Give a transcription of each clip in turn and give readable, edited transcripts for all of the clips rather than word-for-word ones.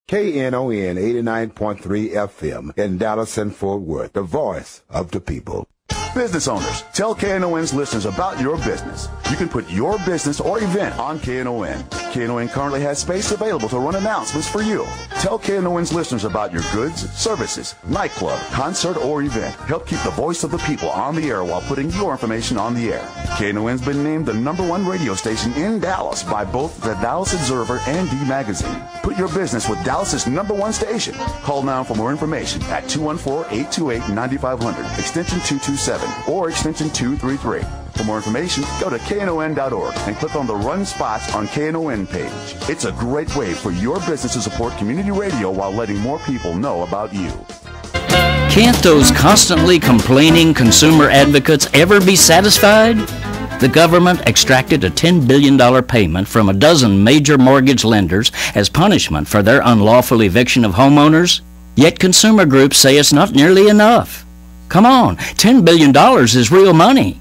KNON 89.3 FM in Dallas and Fort Worth, the voice of the people. Business owners, tell KNON's listeners about your business. You can put your business or event on KNON. KNON currently has space available to run announcements for you. Tell KNON's listeners about your goods, services, nightclub, concert, or event. Help keep the voice of the people on the air while putting your information on the air. KNON's been named the #1 radio station in Dallas by both the Dallas Observer and D Magazine. Put your business with Dallas's #1 station. Call now for more information at 214-828-9500, extension 227, or extension 233. For more information, go to KNON.org and click on the Run Spots on KNON page. It's a great way for your business to support community radio while letting more people know about you. Can't those constantly complaining consumer advocates ever be satisfied? The government extracted a $10 billion payment from a dozen major mortgage lenders as punishment for their unlawful eviction of homeowners, yet consumer groups say it's not nearly enough. Come on, $10 billion is real money.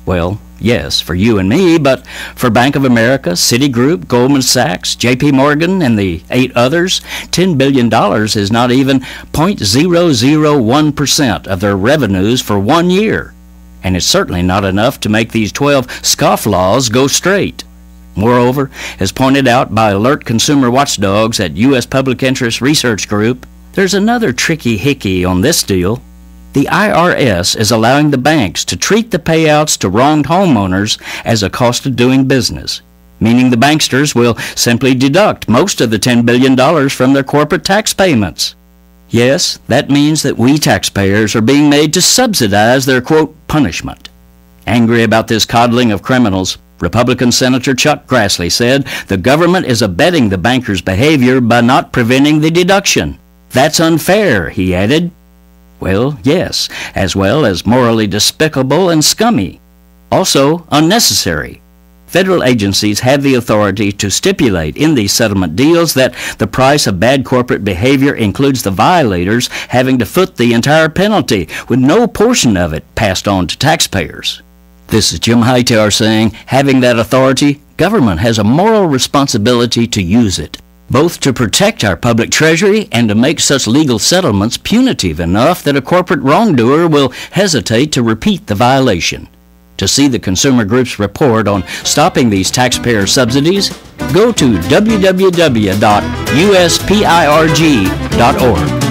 Well, yes, for you and me, but for Bank of America, Citigroup, Goldman Sachs, JP Morgan, and the 8 others, $10 billion is not even 0.001% of their revenues for 1 year. And it's certainly not enough to make these 12 scofflaws go straight. Moreover, as pointed out by alert consumer watchdogs at U.S. Public Interest Research Group, there's another tricky hickey on this deal. The IRS is allowing the banks to treat the payouts to wronged homeowners as a cost of doing business, meaning the banksters will simply deduct most of the $10 billion from their corporate tax payments. Yes, that means that we taxpayers are being made to subsidize their, quote, punishment. Angry about this coddling of criminals, Republican Senator Chuck Grassley said the government is abetting the bankers' behavior by not preventing the deduction. That's unfair, he added. Well, yes, as well as morally despicable and scummy. Also, unnecessary. Federal agencies have the authority to stipulate in these settlement deals that the price of bad corporate behavior includes the violators having to foot the entire penalty, with no portion of it passed on to taxpayers. This is Jim Hightower saying, having that authority, government has a moral responsibility to use it, both to protect our public treasury and to make such legal settlements punitive enough that a corporate wrongdoer will hesitate to repeat the violation. To see the consumer group's report on stopping these taxpayer subsidies, go to www.uspirg.org.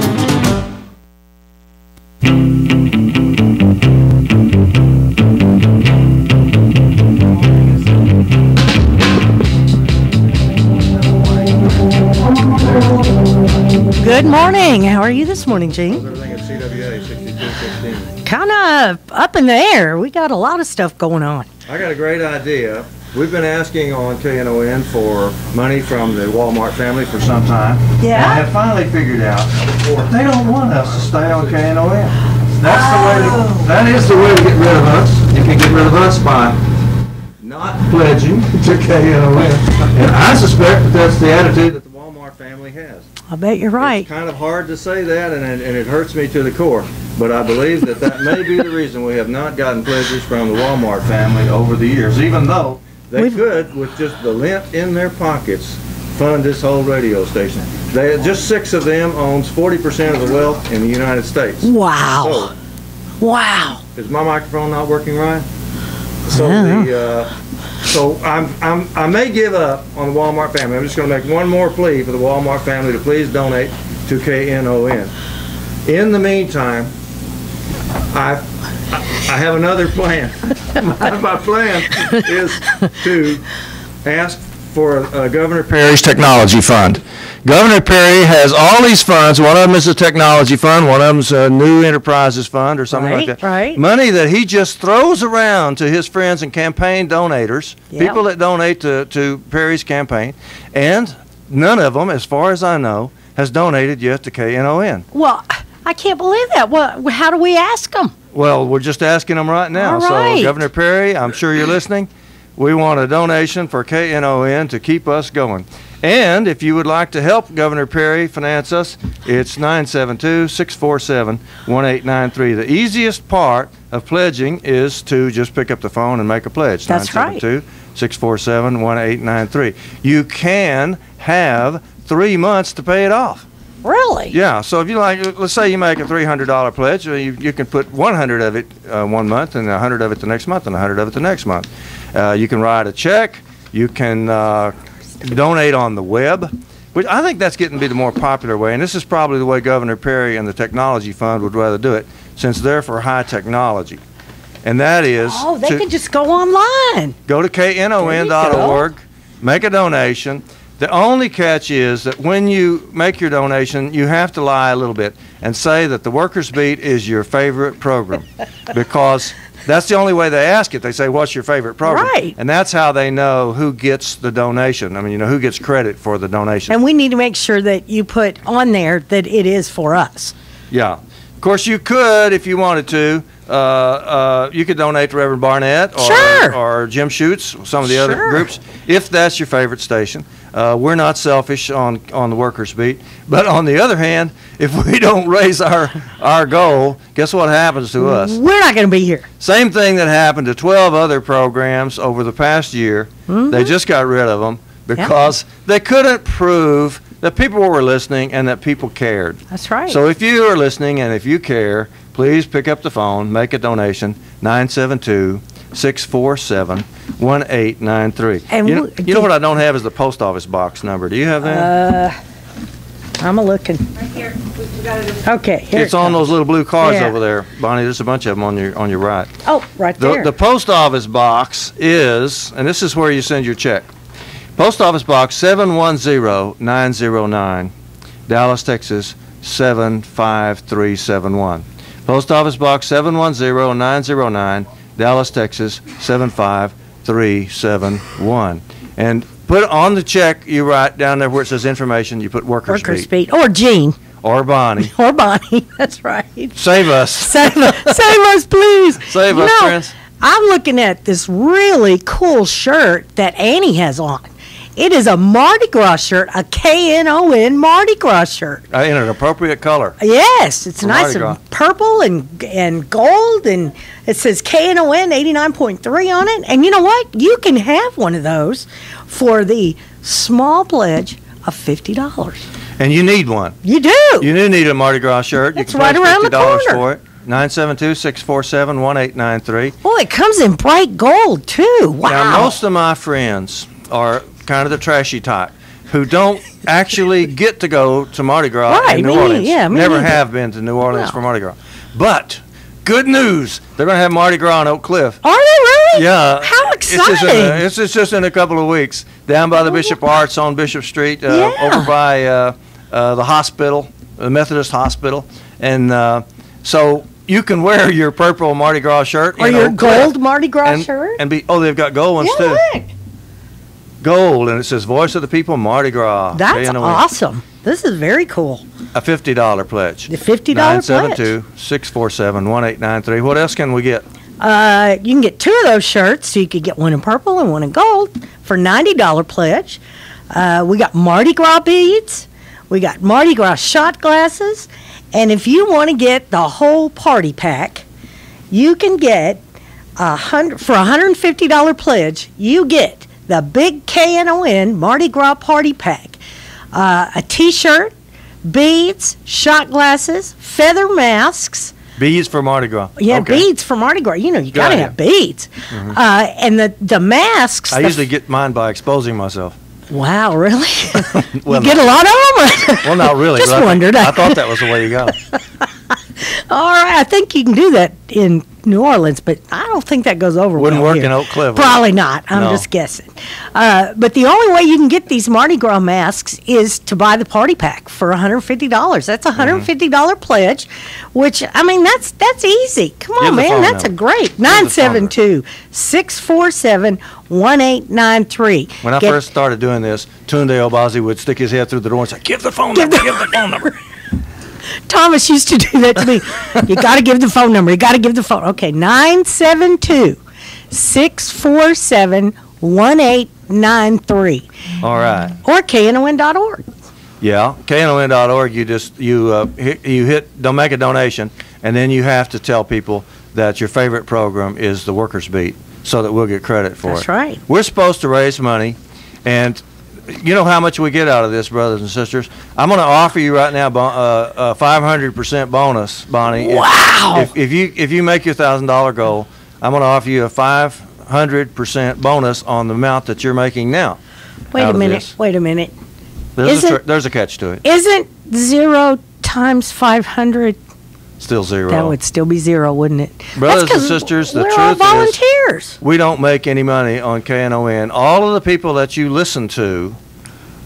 Good morning. How are you this morning, Gene? Everything at CWA 6216. Kind of up in the air. We got a lot of stuff going on. I got a great idea. We've been asking on KNON for money from the Walmart family for some time. Yeah. And I have finally figured out that they don't want us to stay on KNON. That is the way to get rid of us. You can get rid of us by not pledging to KNON. And I suspect that that's the attitude that the Walmart family has. I bet you're right. It's kind of hard to say that, and it hurts me to the core. But I believe that that may be the reason we have not gotten pledges from the Walmart family over the years, even though they could, with just the lint in their pockets, fund this whole radio station. Just 6 of them owns 40% of the wealth in the United States. Wow. So, wow. is my microphone not working right? So I may give up on the Walmart family. I'm just going to make one more plea for the Walmart family to please donate to KNON. In the meantime, I have another plan. My plan is to ask for Governor Perry's technology fund. Governor Perry has all these funds. One of them is a technology fund. One of them's a new enterprises fund or something like that. Right. Money that he just throws around to his friends and campaign donators, people that donate to Perry's campaign, and none of them, as far as I know, has donated yet to KNON. Well, I can't believe that. Well, how do we ask them? Well, we're just asking them right now. All right. So, Governor Perry, I'm sure you're listening. We want a donation for KNON to keep us going. And if you would like to help Governor Perry finance us, it's 972-647-1893. The easiest part of pledging is to just pick up the phone and make a pledge. That's right. 972-647-1893. You can have 3 months to pay it off. Really? Yeah. So if you like, let's say you make a $300 pledge, you can put 100 of it 1 month, and 100 of it the next month, and 100 of it the next month. You can write a check. You can donate on the web, which I think that's getting to be the more popular way. And this is probably the way Governor Perry and the Technology Fund would rather do it, since they're for high technology. And that is, they can just go online. Go to knon.org, make a donation. The only catch is that when you make your donation, you have to lie a little bit and say that the Workers' Beat is your favorite program, because that's the only way they ask it. They say, what's your favorite program? Right. And that's how they know who gets the donation. I mean, who gets credit for the donation. And we need to make sure that you put on there that it is for us. Yeah. Of course, you could, if you wanted to, you could donate to Reverend Barnett or Jim Schutz, some of the other groups, if that's your favorite station. We're not selfish on the Workers' Beat. But on the other hand, if we don't raise our goal, guess what happens to us? We're not going to be here. Same thing that happened to 12 other programs over the past year. They just got rid of them because they couldn't prove that people were listening and that people cared. That's right. So if you are listening and if you care, please pick up the phone, make a donation, 972-647-1893. And you know what I don't have is the post office box number. Do you have that? I'm looking. Right here. We got it. Okay, here It's on those little blue cards Yeah. over there, Bonnie. There's a bunch of them on your right. Oh, right there. The post office box is, and this is where you send your check. Post office box 710-909, Dallas, Texas 75371. Post office box 710-909, Dallas, Texas 75371. And put on the check, you write down there where it says information, you put Workers' Beat. Or Jean. Or Bonnie. Or Bonnie. That's right. Save us. Save us, please. Save us, friends. I'm looking at this really cool shirt that Annie has on. It is a Mardi Gras shirt, a Knon Mardi Gras shirt. In an appropriate color. Yes, it's nice Mardi Gras. and purple and gold, and it says Knon 89.3 on it. And you know what? You can have one of those for the small pledge of $50. And you need one. You do. You do need a Mardi Gras shirt. It's you can right pledge around the $50 corner. for it. 972-647-1893. Oh, it comes in bright gold, too. Wow. Now, most of my friends are kind of the trashy type who don't actually get to go to Mardi Gras in New Orleans. Yeah, me Never neither. have been to New Orleans for Mardi Gras. But good news, they're going to have Mardi Gras in Oak Cliff. Are they really? Yeah. How exciting. It's just in a couple of weeks. Down by the Bishop Arts on Bishop Street, over by the hospital, the Methodist Hospital. And so you can wear your purple Mardi Gras shirt. Or your gold Mardi Gras shirt? And they've got gold ones too. Look. Gold, and it says Voice of the People, Mardi Gras. That's Knon. awesome. This is very cool. A $50 pledge. The $50 pledge. 972-647-1893. What else can we get? You can get two of those shirts, so you could get one in purple and one in gold for $90 pledge. We got Mardi Gras beads. We got Mardi Gras shot glasses. And if you want to get the whole party pack, you can get for a $150 pledge, you get the big Knon Mardi Gras party pack, a T-shirt, beads, shot glasses, feather masks. Beads for Mardi Gras. Yeah, Okay. Beads for Mardi Gras. You know, you got to have beads. And the masks. I usually get mine by exposing myself. Wow, really? Well, you get a lot of them? Well, not really. Just but wondered. I thought that was the way you go. All right, I think you can do that in New Orleans, but I don't think that goes over Wouldn't well work here. in Oak Cliff. Probably not. I'm No. just guessing. But the only way you can get these Mardi Gras masks is to buy the party pack for $150. That's a $150 pledge, which, I mean, that's easy. Come Give on, the man. phone That's a number. great. the phone number. 972-647-1893. When I first started doing this, Tunde Obazi would stick his head through the door and say, give the phone number, give the phone number. Thomas used to do that to me. You got to give the phone number. You got to give the phone. Okay, 972-647-1893. All right. Or knon.org. Yeah, knon.org. You hit don't make a donation, and then you have to tell people that your favorite program is the Workers' Beat, so that we'll get credit for it. That's right. We're supposed to raise money, and you know how much we get out of this, brothers and sisters. I'm going to offer you right now a 500% bonus, Bonnie. Wow! If you make your $1,000 goal, I'm going to offer you a 500% bonus on the amount that you're making now. Wait a minute. Wait a minute. There's a catch to it. Isn't 0 times 500? Still 0. That would still be 0, wouldn't it? Brothers and sisters, the we're all truth volunteers. is we don't make any money on KNON. All of the people that you listen to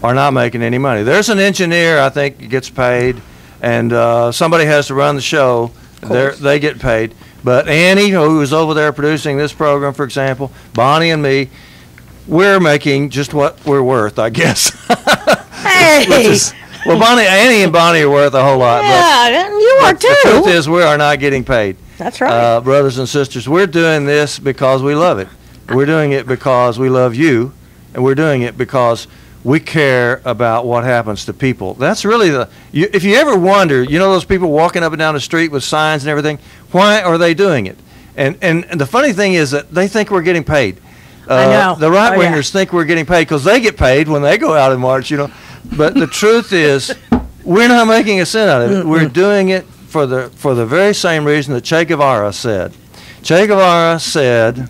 are not making any money. There's an engineer, I think, gets paid, and somebody has to run the show. They get paid. But Annie, who is over there producing this program, for example, Bonnie and me, we're making just what we're worth, I guess. Hey! Well, Annie and Bonnie are worth a whole lot. Yeah, you are too. The truth is, we are not getting paid. That's right. Brothers and sisters, we're doing this because we love it. We're doing it because we love you, and we're doing it because we care about what happens to people. That's really if you ever wonder, you know those people walking up and down the street with signs and everything, why are they doing it? And the funny thing is that they think we're getting paid. I know. The right-wingers think we're getting paid because they get paid when they go out and march, you know. But the truth is, we're not making a cent out of it. We're doing it for the very same reason that Che Guevara said. Che Guevara said,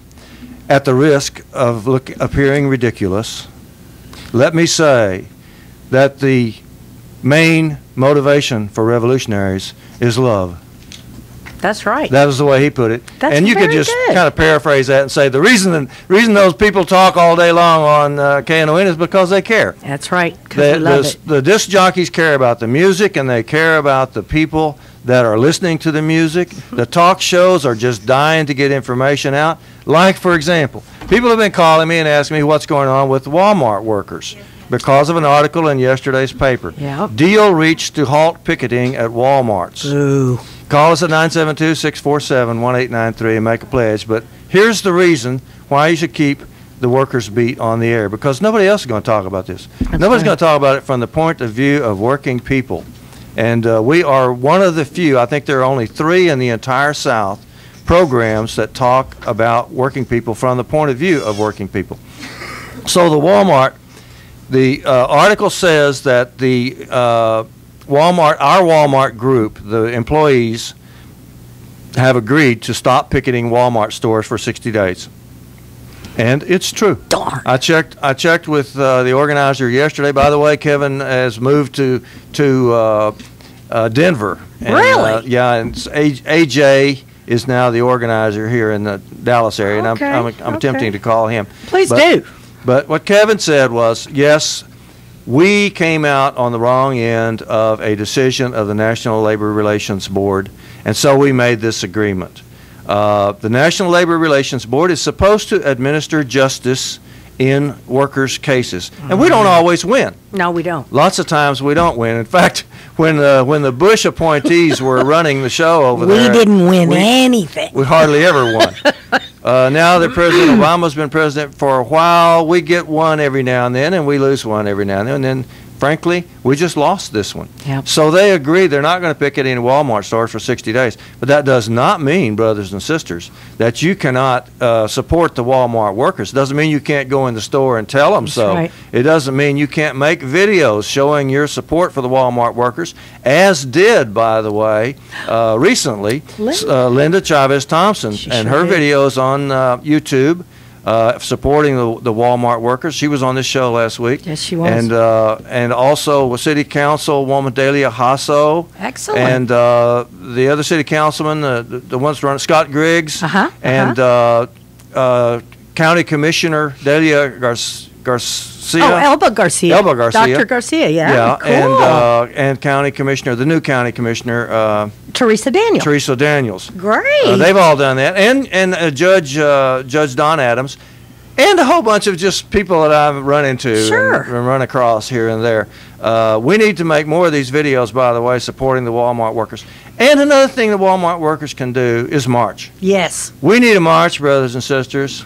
at the risk of appearing ridiculous, let me say that the main motivation for revolutionaries is love. That's right. That was the way he put it. That's and you could just kind of paraphrase that and say the reason those people talk all day long on KNON is because they care. That's right. Because they love it. The disc jockeys care about the music, and they care about the people that are listening to the music. The talk shows are just dying to get information out. Like, for example, people have been calling me and asking me what's going on with Walmart workers because of an article in yesterday's paper. Yeah. Deal reached to halt picketing at Walmarts. Ooh. Call us at 972-647-1893 and make a pledge. But here's the reason why you should keep the workers' beat on the air, because nobody else is going to talk about this. Nobody's going to talk about it from the point of view of working people. And we are one of the few, I think there are only 3 in the entire South, programs that talk about working people from the point of view of working people. So the article says that the our Walmart group, the employees, have agreed to stop picketing Walmart stores for 60 days. And it's true. Darn. I checked with the organizer yesterday. By the way, Kevin has moved to Denver. And, really? Yeah, and AJ is now the organizer here in the Dallas area, and I'm attempting to call him. Please do. But what Kevin said was, yes, we came out on the wrong end of a decision of the National Labor Relations Board, and so we made this agreement. The National Labor Relations Board is supposed to administer justice in workers' cases, and we don't always win. No, we don't. Lots of times we don't win. In fact, when the Bush appointees were running the show over there, we didn't win anything. We hardly ever won. Now that President Obama's been president for a while, we get one every now and then, and we lose one every now and then. And then, frankly, we just lost this one. Yep. So they agree they're not going to picket any Walmart stores for 60 days. But that does not mean, brothers and sisters, that you cannot support the Walmart workers. It doesn't mean you can't go in the store and tell them That's so. right. It doesn't mean you can't make videos showing your support for the Walmart workers, as did, by the way, recently, Linda Chavez Thompson and her videos on YouTube. Supporting the Walmart workers. She was on this show last week. Yes, she was. And also with City Councilwoman Delia Hasso. Excellent. And the other city councilman, the ones running, Scott Griggs. And County Commissioner Delia Garcia. Oh, Elba Garcia. Elba Garcia. Dr. Garcia, yeah. Yeah, Cool. and County Commissioner, the new County Commissioner. Teresa Daniels. Teresa Daniels. Great. They've all done that. And Judge Don Adams. And a whole bunch of just people that I've run into and run across here and there. We need to make more of these videos, by the way, supporting the Walmart workers. And another thing the Walmart workers can do is march. Yes. We need a march, brothers and sisters.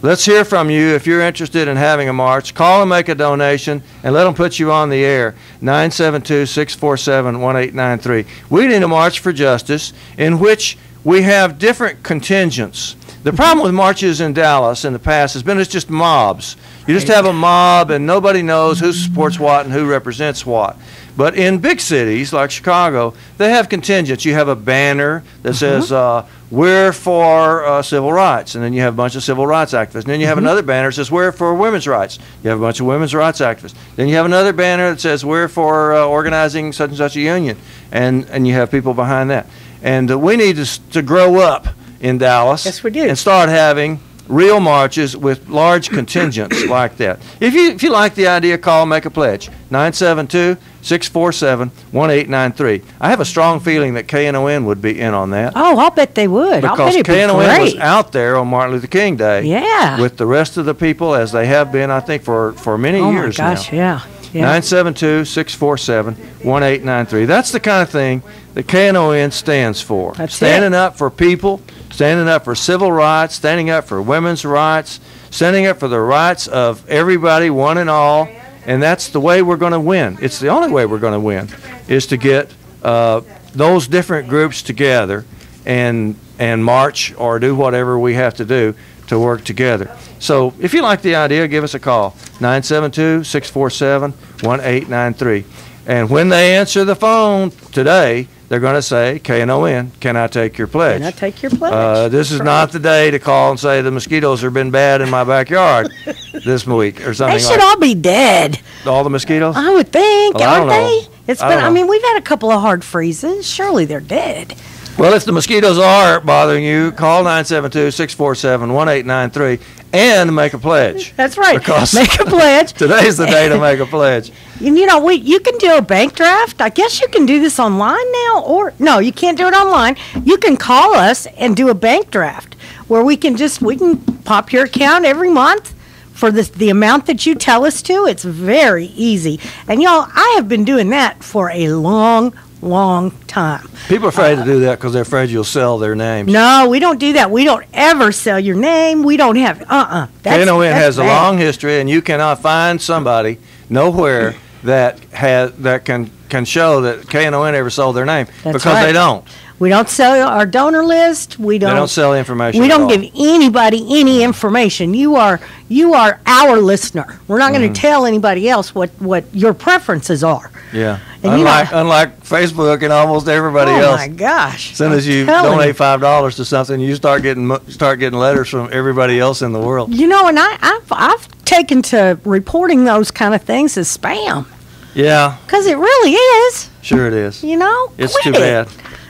Let's hear from you. If you're interested in having a march, call and make a donation, and let them put you on the air, 972-647-1893. We need a march for justice in which we have different contingents. The problem with marches in Dallas in the past has been it's just mobs. You just have a mob, and nobody knows who supports what and who represents what. But in big cities like Chicago, they have contingents. You have a banner that says, we're for civil rights, and then you have a bunch of civil rights activists. And then you have another banner that says, we're for women's rights. You have a bunch of women's rights activists. Then you have another banner that says, we're for organizing such and such a union, and you have people behind that. And we need to grow up in Dallas. Yes, we do. And start having real marches with large contingents like that. If you like the idea, call, make a pledge. 972-647-1893. I have a strong feeling that KNON would be in on that. Oh, I'll bet they would. I'll bet Because it'd be KNON was great. out there on Martin Luther King Day. Yeah. With the rest of the people, as they have been, I think, for many years now. Oh, my gosh, yeah. 972-647-1893. That's the kind of thing that KNON stands for. That's standing up for people, standing up for civil rights, standing up for women's rights, standing up for the rights of everybody, one and all. And that's the way we're going to win. It's the only way we're going to win, is to get those different groups together and march or do whatever we have to do to work together. So if you like the idea, give us a call, 972-647-1893. And when they answer the phone today, they're going to say, KNON, can I take your pledge? Can I take your pledge? This is not the day to call and say the mosquitoes have been bad in my backyard this week or something They like should all be dead. all the mosquitoes? I would think, Well, I aren't don't know. they? It's I been. don't I know. mean, we've had a couple of hard freezes. Surely they're dead. Well, if the mosquitoes are bothering you, call 972-647-1893 and make a pledge. That's right. Because Make a pledge. Today's the day to make a pledge. And you can do a bank draft. I guess you can do this online now, or no, you can't do it online. You can call us and do a bank draft where we can pop your account every month for the amount that you tell us to. It's very easy. And I have been doing that for a long time. People are afraid to do that because they're afraid you'll sell their names. No, we don't do that. We don't ever sell your name. We don't have, KNON has a long history, and you cannot find somebody nowhere that can show that KNON ever sold their name. That's because right. they don't. We don't sell our donor list. They don't sell information We at don't all. give anybody any information. You are our listener. We're not going to tell anybody else what your preferences are. Yeah. And Unlike Facebook and almost everybody else. Oh my gosh! As soon as you donate $5 to something, you start getting letters from everybody else in the world. And I've taken to reporting those kind of things as spam. Yeah. Because it really is. Sure it is. It's Quit too it. bad.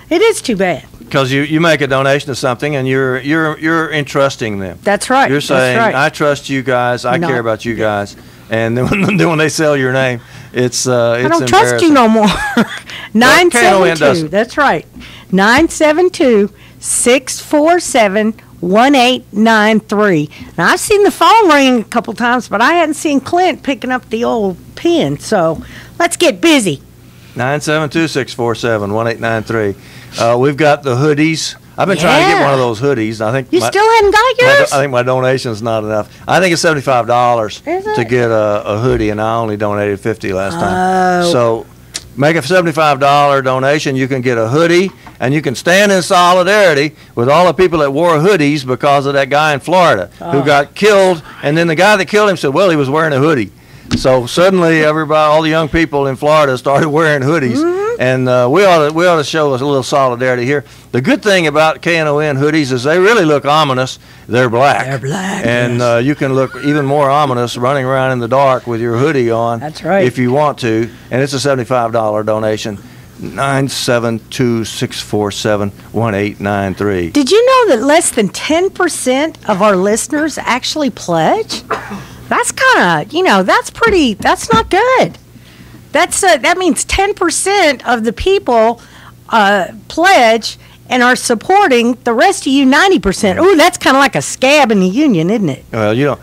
It is too bad. Because you make a donation to something and you're entrusting them. That's right. You're saying, That's right. I trust you guys. I care about you guys. And then when they sell your name, it's I don't trust you no more. 972. That's right. 972-647-1893. Now I've seen the phone ring a couple times, but I hadn't seen Clint picking up the old pen. So let's get busy. 972-647-1893. We've got the hoodies. I've been trying to get one of those hoodies. I think you still haven't got yours? I think my donation's not enough. I think it's $75 to get a hoodie, and I only donated $50 last time. So make a $75 donation. You can get a hoodie, and you can stand in solidarity with all the people that wore hoodies because of that guy in Florida who got killed. And then the guy that killed him said, well, he was wearing a hoodie. So suddenly, all the young people in Florida started wearing hoodies, and we ought to show us a little solidarity here. The good thing about KNON hoodies is they really look ominous. They're black. They're black, and you can look even more ominous running around in the dark with your hoodie on. That's right. If you want to, and it's a $75 donation. 972-647-1893. Did you know that less than 10% of our listeners actually pledge? That's kind of, that's not good. That means 10% of the people pledge and are supporting the rest of you 90%. Ooh, that's kind of like a scab in the union, isn't it? Well, it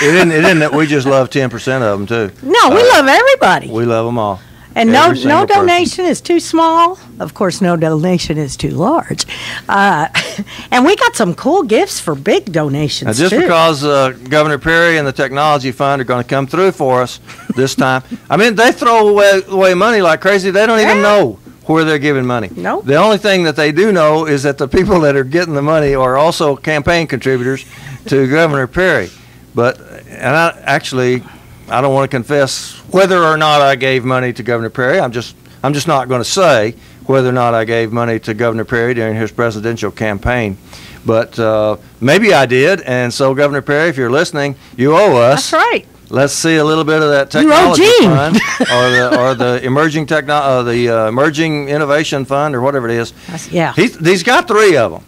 isn't that we just love 10% of them, too. No, we love everybody. We love them all. And no donation is too small. Of course, no donation is too large. And we got some cool gifts for big donations, now, just too. because Governor Perry and the Technology Fund are going to come through for us this time. I mean, they throw away money like crazy. They don't even know where they're giving money. No. The only thing that they do know is that the people that are getting the money are also campaign contributors to Governor Perry. But I don't want to confess whether or not I gave money to Governor Perry. I'm just not going to say whether or not I gave money to Governor Perry during his presidential campaign. But maybe I did, and so Governor Perry, if you're listening, you owe us. That's right. Let's see a little bit of that technology fund, or the emerging emerging innovation fund, or whatever it is. Yeah. He's got 3 of them,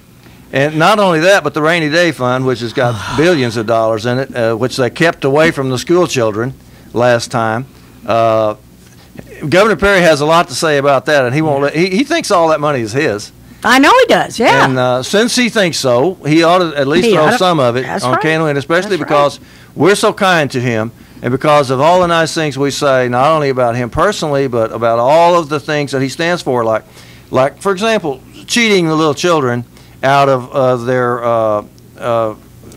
and not only that, but the rainy day fund, which has got billions of dollars in it, which they kept away from the school children last time. Governor Perry has a lot to say about that, and he won't. He thinks all that money is his. I know he does, yeah. And since he thinks so, he ought to at least throw some of it on Knon, especially because we're so kind to him, and because of all the nice things we say, not only about him personally, but about all of the things that he stands for, like for example, cheating the little children out of their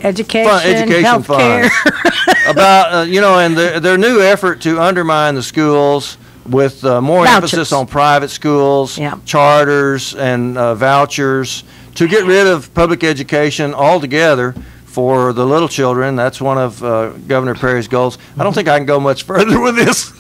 education funds. About and their new effort to undermine the schools with more emphasis on private schools, charters, and vouchers to get rid of public education altogether for the little children. That's one of Governor Perry's goals. I don't think I can go much further with this.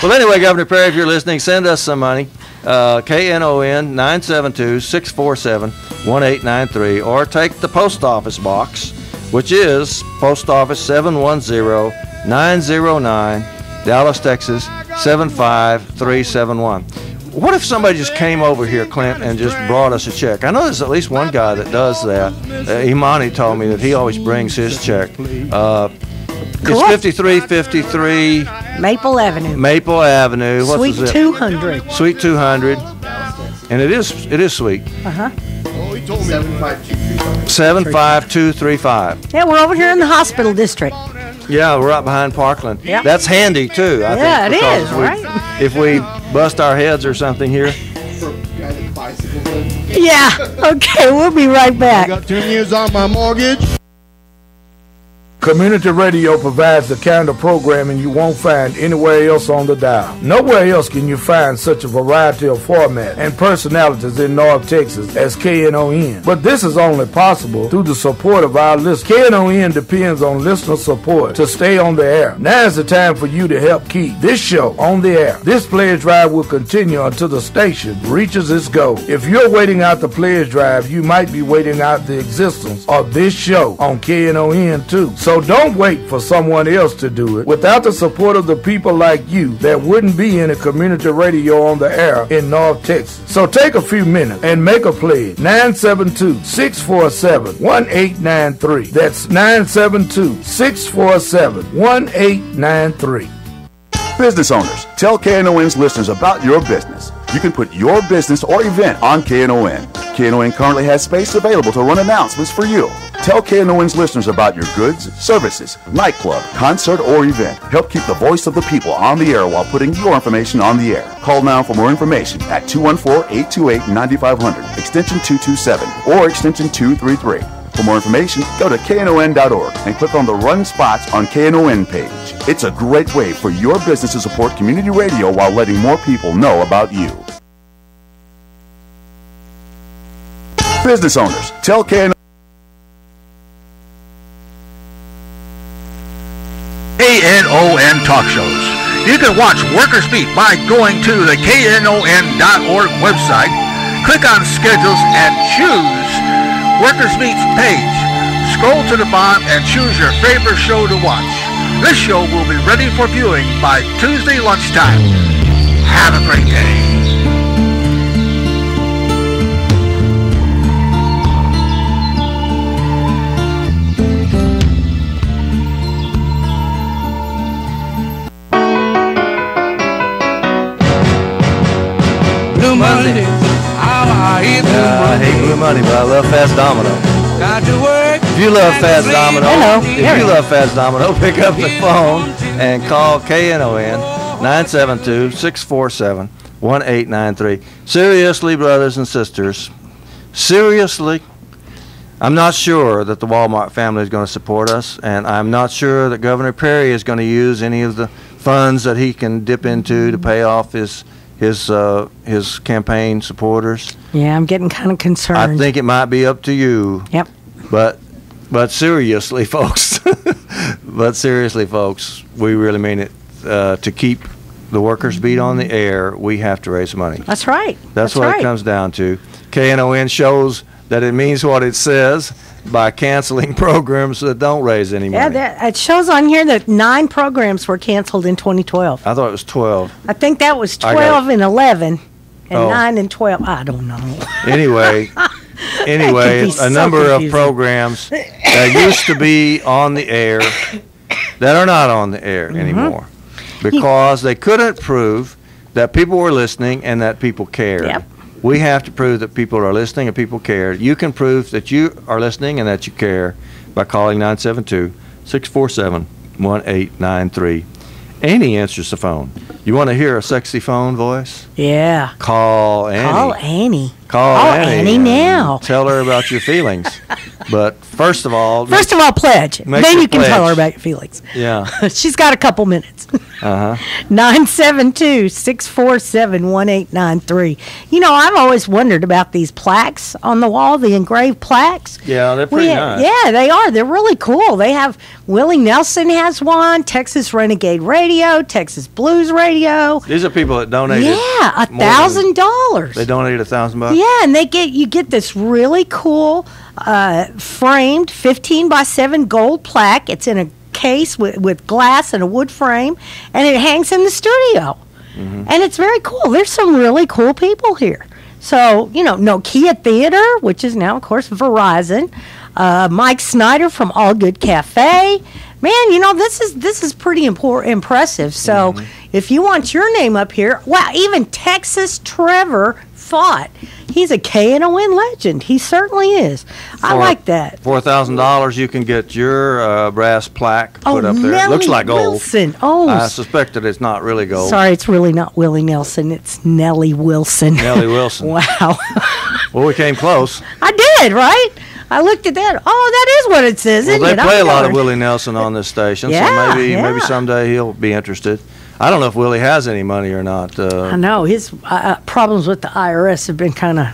Well, anyway, Governor Perry, if you're listening, send us some money. KNON 972-647-1893, or take the post office box, which is Post Office 710-909, Dallas, Texas 75371. What if somebody just came over here, Clint, and just brought us a check? I know there's at least one guy that does that. Imani told me that he always brings his check. It's 5353 Maple Avenue. Maple Avenue. What's Suite 200. Suite 200. And it is sweet. 75235. Yeah, we're over here in the hospital district. Yeah, we're right behind Parkland. Yep. That's handy too. I think, it is, right? If we bust our heads or something here. Yeah. Okay, we'll be right back. I got 10 years on my mortgage. Community radio provides the kind of programming you won't find anywhere else on the dial. Nowhere else can you find such a variety of formats and personalities in North Texas as KNON. But this is only possible through the support of our listeners. KNON depends on listener support to stay on the air. Now is the time for you to help keep this show on the air. This pledge drive will continue until the station reaches its goal. If you're waiting out the pledge drive, you might be waiting out the existence of this show on KNON too. So don't wait for someone else to do it. Without the support of the people like you, there wouldn't be any community radio on the air in North Texas. So take a few minutes and make a pledge. 972-647-1893. That's 972-647-1893. Business owners, tell KNON's listeners about your business. You can put your business or event on KNON. KNON currently has space available to run announcements for you. Tell KNON's listeners about your goods, services, nightclub, concert, or event. Help keep the voice of the people on the air while putting your information on the air. Call now for more information at 214-828-9500, extension 227, or extension 233. For more information, go to KNON.org and click on the Run Spots on KNON page. It's a great way for your business to support community radio while letting more people know about you. Business owners, tell KNON. KNON talk shows. You can watch Workers Beat by going to the KNON.org website, click on Schedules, and choose Workers Beat's page. Scroll to the bottom and choose your favorite show to watch. This show will be ready for viewing by Tuesday lunchtime. Have a great day. Blue Monday. I hate Blue Monday, but I love Fast Domino. If you love Fast Domino, pick up the phone and call KNON 972-647-1893. Seriously, brothers and sisters, seriously, I'm not sure that the Walmart family is going to support us, and I'm not sure that Governor Perry is going to use any of the funds that he can dip into to pay off his campaign supporters. Yeah, I'm getting kind of concerned. I think it might be up to you. Yep. But seriously, folks, But seriously, folks, we really mean it. To keep the Workers' Beat on the air, we have to raise money. That's right. That's what it comes down to. KNON shows that it means what it says by canceling programs that don't raise any money. Yeah, it shows on here that 9 programs were canceled in 2012. I thought it was 12. I think that was 12 and 11, and 9 and 12. I don't know. Anyway, a number of programs that used to be on the air that are not on the air anymore because they couldn't prove that people were listening and that people cared. Yep. We have to prove that people are listening and people care. You can prove that you are listening and that you care by calling 972-647-1893. Annie answers the phone. You want to hear a sexy phone voice? Yeah. Call Annie. Call Annie. Call Annie now. Tell her about your feelings. But first of all, pledge. Then you can tell her about your feelings. Yeah. She's got a couple minutes. 972-647-1893. You know, I've always wondered about these plaques on the wall, the engraved plaques. Yeah, they're pretty nice. Yeah, they are. They're really cool. They have, Willie Nelson has one, Texas Renegade Radio, Texas Blues Radio. These are people that donated. Yeah, $1,000. They donated $1,000. Yeah, and you get this really cool framed 15x7 gold plaque. It's in a case with glass and a wood frame, and it hangs in the studio. And it's very cool. There's some really cool people here. So, you know, Nokia Theater, which is now, of course, Verizon. Mike Snyder from All Good Cafe. Man, you know, this is pretty impressive. So if you want your name up here, wow, even Texas Trevor Fought. He's a KNON legend. He certainly is. I like that. $4,000, you can get your brass plaque put up there. It looks like gold. Wilson. Oh, I suspect that it's not really gold. Sorry, it's really not Willie Nelson. It's Nellie Wilson. Nellie Wilson. Wow. Well, we came close. I did, right? I looked at that. Oh, that is what it says, isn't it? They play a lot of Willie Nelson on this station, so maybe someday he'll be interested. I don't know if Willie has any money or not. I know. His problems with the IRS have been kind of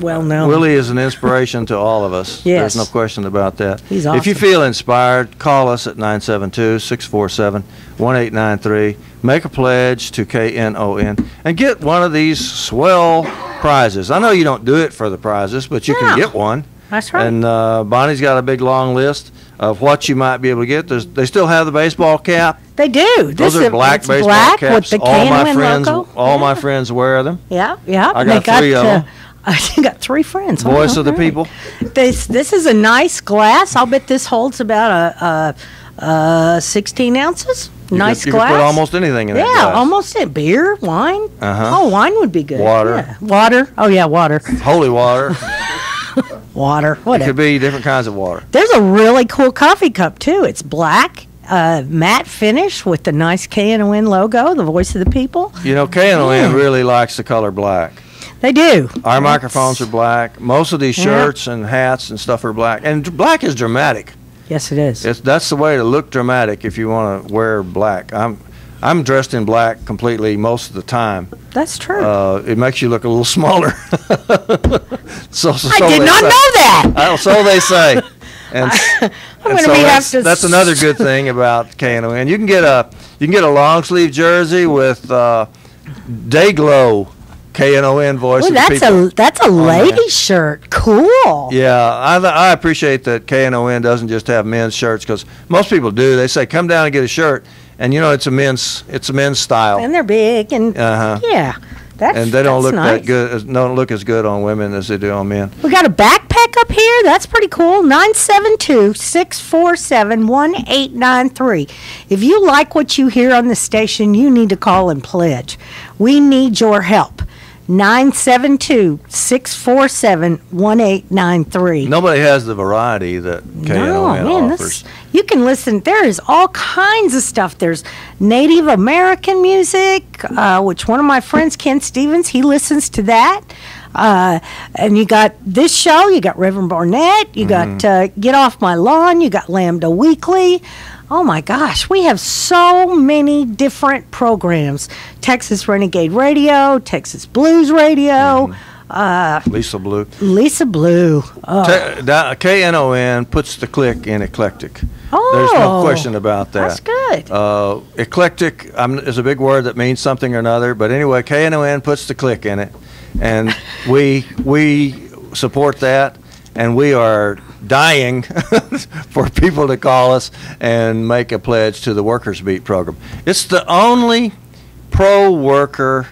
well known. Willie is an inspiration to all of us. Yes. There's no question about that. He's awesome. If you feel inspired, call us at 972-647-1893. Make a pledge to KNON and get one of these swell prizes. I know you don't do it for the prizes, but you can get one. That's right. And Bonnie's got a big long list of what you might be able to get. They still have the baseball cap. They do. Those are black baseball caps. With the all my friends wear them. Yeah. I got 3 of them. I got 3 friends. Voice of the people. This is a nice glass. I'll bet this holds about 16 ounces. Nice you glass. You can put almost anything in that glass. Yeah, almost it. Beer, wine. Oh, wine would be good. Water. Yeah. Water. Oh, yeah, water. Holy water. Water. Whatever. It could be different kinds of water. There's a really cool coffee cup, too. It's black. Matte finish with the nice KNON logo, the voice of the people. You know, KNON really likes the color black. They do. Our microphones are black. Most of these shirts and hats and stuff are black. And black is dramatic. Yes, it is. That's the way to look dramatic if you want to wear black. I'm dressed in black completely most of the time. That's true. It makes you look a little smaller. so I did not know that. So they say. And that's another good thing about KNON. You can get a long sleeve jersey with Day Glow KNON voice. Ooh, that's a lady shirt. Cool. Yeah, I appreciate that KNON doesn't just have men's shirts, because most people do. They say come down and get a shirt, and you know it's a men's style. And they're big and yeah. And they don't look nice. don't look as good on women as they do on men. We got a backpack up here. That's pretty cool. 972-647-1893. If you like what you hear on the station, you need to call and pledge. We need your help. 972-647-1893. Nobody has the variety that KNON offers. You can listen. There is all kinds of stuff. There's Native American music, which one of my friends, Ken Stevens, he listens to that. And you got this show. You got Reverend Barnett. You got Get Off My Lawn. You got Lambda Weekly. Oh, my gosh. We have so many different programs. Texas Renegade Radio, Texas Blues Radio. Lisa Blue. Lisa Blue. KNON puts the click in eclectic. Oh, there's no question about that. That's good. Eclectic is a big word that means something or another, but anyway, KNON puts the click in it, and we support that, and we are dying for people to call us and make a pledge to the Workers Beat program. It's the only pro-worker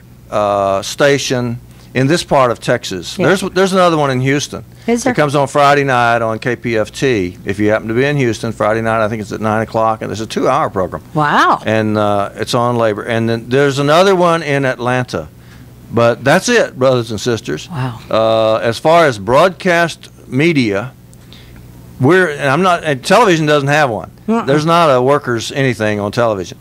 station in this part of Texas. Yeah. There's another one in Houston. Is there? It comes on Friday night on KPFT. If you happen to be in Houston, Friday night, I think it's at 9 o'clock, and it's a 2-hour program. Wow. And it's on labor. And then there's another one in Atlanta. But that's it, brothers and sisters. Wow. As far as broadcast media, and television doesn't have one. There's not a workers anything on television.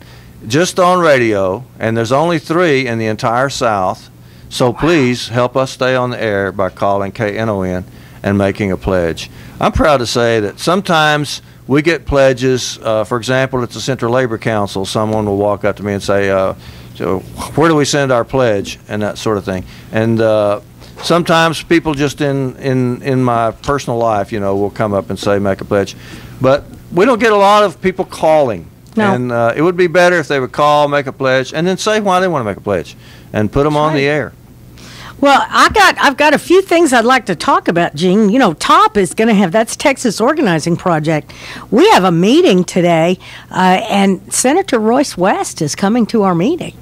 Just on radio, and there's only 3 in the entire South. So please help us stay on the air by calling KNON and making a pledge. I'm proud to say that sometimes we get pledges. For example, at the Central Labor Council, someone will walk up to me and say, so where do we send our pledge, and that sort of thing. And sometimes people just in my personal life, will come up and say, make a pledge. But we don't get a lot of people calling. No. And it would be better if they would call, make a pledge, and then say why they want to make a pledge, and put them on the air. Well, I've got a few things I'd like to talk about, Gene. TOP is going to have, that's Texas Organizing Project. We have a meeting today, and Senator Royce West is coming to our meeting.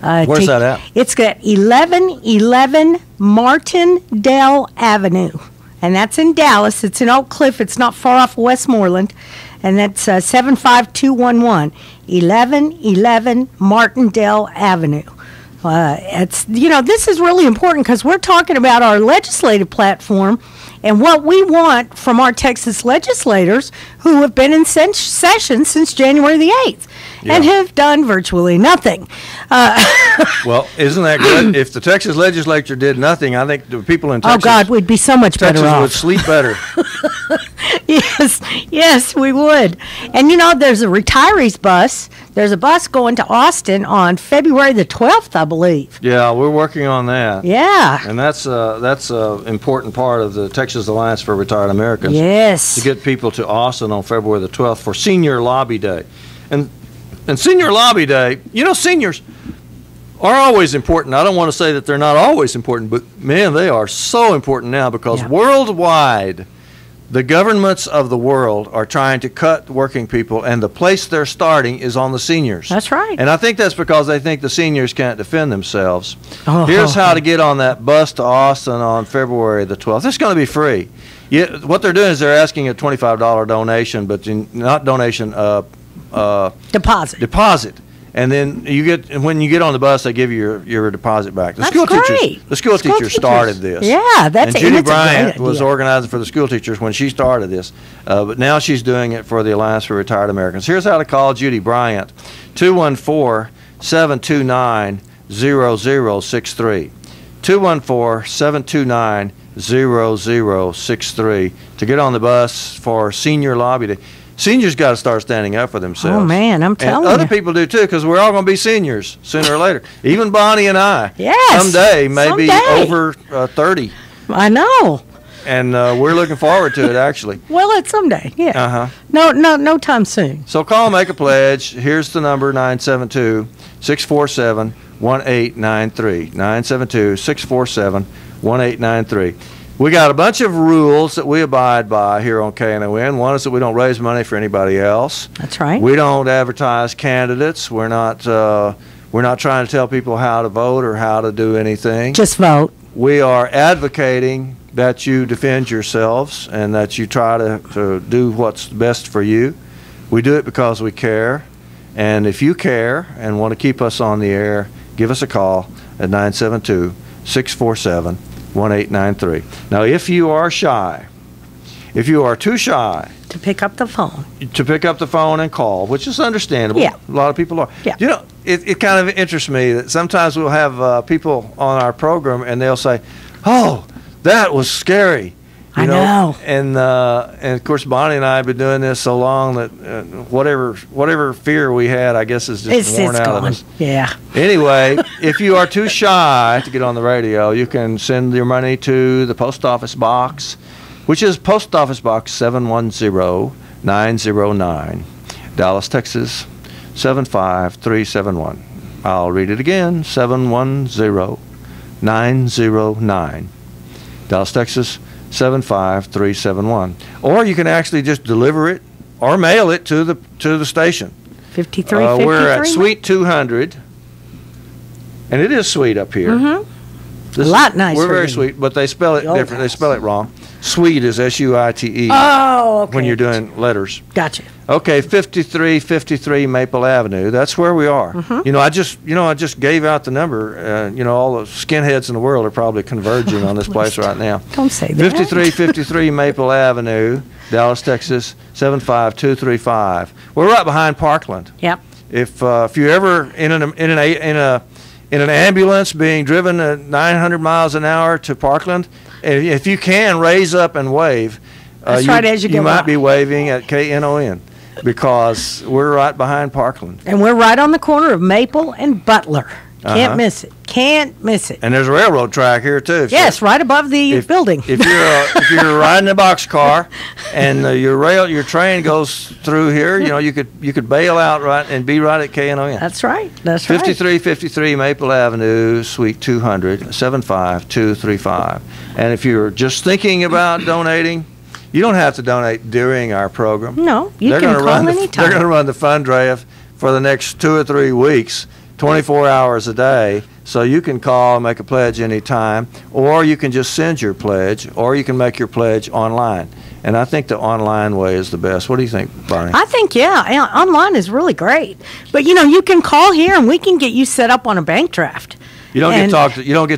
Where's that at? It's at 1111 Martindale Avenue, and that's in Dallas. It's in Oak Cliff. It's not far off Westmoreland, and that's 75211, 1111 Martindale Avenue. This is really important because we're talking about our legislative platform and what we want from our Texas legislators who have been in session since January the 8th and have done virtually nothing. Well, isn't that good? If the Texas legislature did nothing, I think the people in Texas... Oh, God, we'd be so much better off. Texas would sleep better. Yes, we would. And, there's a retirees bus. There's a bus going to Austin on February the 12th, I believe. Yeah, we're working on that. Yeah. And that's an important part of the Texas Alliance for Retired Americans. Yes. To get people to Austin on February the 12th for Senior Lobby Day. And Senior Lobby Day, seniors are always important. I don't want to say that they're not always important, but, man, they are so important now because worldwide, the governments of the world are trying to cut working people, and the place they're starting is on the seniors. That's right. And I think that's because they think the seniors can't defend themselves. Here's how to get on that bus to Austin on February the 12th. It's going to be free. What they're doing is they're asking a $25 donation, but not donation, deposit. And then when you get on the bus, they give you your deposit back. The school teachers started this. Yeah, and Judy Bryant was organizing for the school teachers when she started this, but now she's doing it for the Alliance for Retired Americans. Here's how to call Judy Bryant: 214-729-0063. 214-729-0063 to get on the bus for Senior Lobby Day. Seniors got to start standing up for themselves. Oh, man, I'm telling you. And other people do, too, because we're all going to be seniors sooner or later. Even Bonnie and I. Yes. Someday, maybe over 30. I know. And we're looking forward to it, actually. Well, it's someday, yeah. Uh-huh. No time soon. So call, make a pledge. Here's the number, 972-647-1893. 972-647-1893. We got a bunch of rules that we abide by here on KNON. One is that we don't raise money for anybody else. That's right. We don't advertise candidates. We're not trying to tell people how to vote or how to do anything. Just vote. We are advocating that you defend yourselves and that you try to do what's best for you. We do it because we care. And if you care and want to keep us on the air, give us a call at 972-647-1893. Now, if you are shy, if you are too shy to pick up the phone and call, which is understandable, yeah. A lot of people are. Yeah. It kind of interests me that sometimes we'll have people on our program and they'll say, "Oh, that was scary." I know. And of course, Bonnie and I have been doing this so long that whatever fear we had, I guess, is just worn out of us. Yeah. Anyway, if you are too shy to get on the radio, you can send your money to the post office box, which is Post Office Box 710, 909. Dallas, Texas, 75371. I'll read it again, 710-909. Dallas, Texas, 75371. Or you can actually just deliver it or mail it to the station. 5353. We're at Suite 200, and it is sweet up here. A lot nicer. We're very sweet, but they spell it different. They spell it wrong. Sweet is S-U-I-T-E. Oh, okay. When you're doing letters. Gotcha. Okay, 5353 Maple Avenue. That's where we are. I just gave out the number. All the skinheads in the world are probably converging on this place right now. Don't say that. 5353 Maple Avenue, Dallas, Texas, 75235. We're right behind Parkland. Yep. If you're ever in an ambulance being driven at 900 miles an hour to Parkland, if you can raise up and wave, That's right, as you might be waving at KNON, because we're right behind Parkland. And we're right on the corner of Maple and Butler. Can't miss it. Can't miss it. And there's a railroad track here too. Yes, right above the building. If you're riding a boxcar and your train goes through here, you could bail out right and be right at KNON. That's right. That's 5353 Maple Avenue, Suite 200, 75235. And if you're just thinking about donating, you don't have to donate during our program. No, you can call anytime. They're going to run the fund drive for the next 2 or 3 weeks, 24 hours a day. So you can call and make a pledge anytime, or you can just send your pledge, or you can make your pledge online. And I think the online way is the best. What do you think, Bonnie? I think, online is really great. But, you can call here and we can get you set up on a bank draft. You don't get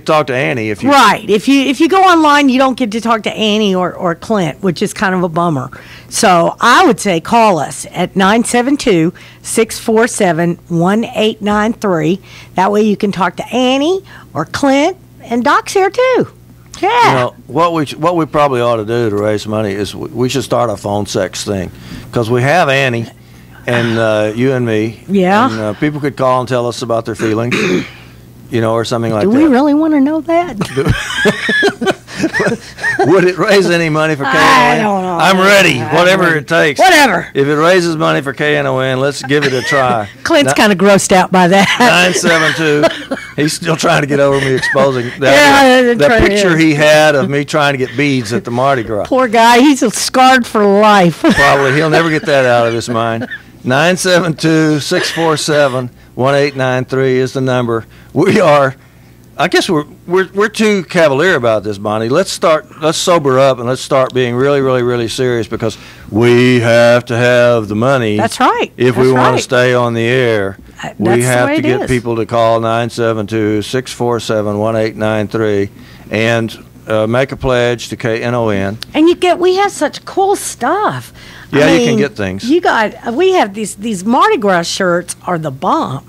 to talk to Annie if you right. If you go online, you don't get to talk to Annie or Clint, which is kind of a bummer. So I would say call us at 972-647-1893. That way you can talk to Annie or Clint, and Doc's here too. Yeah. What we probably ought to do to raise money is we should start a phone sex thing, because we have Annie and you and me. Yeah. And people could call and tell us about their feelings. Or something like that. Do we really want to know that? Would it raise any money for KNON? I don't know. I'm ready. Whatever it takes. Whatever. If it raises money for KNON, let's give it a try. Clint's kind of grossed out by that. 972. He's still trying to get over me exposing that picture he had of me trying to get beads at the Mardi Gras. Poor guy. He's scarred for life. Probably. He'll never get that out of his mind. 972-647-1893 is the number. I guess we're too cavalier about this, Bonnie. Let's sober up and let's start being really, really, really serious, because we have to have the money. That's right. If we want to stay on the air, we have to get people to call 972-647-1893 and make a pledge to KNON. And we have such cool stuff. Yeah, you can get things. We have these Mardi Gras shirts are the bomb.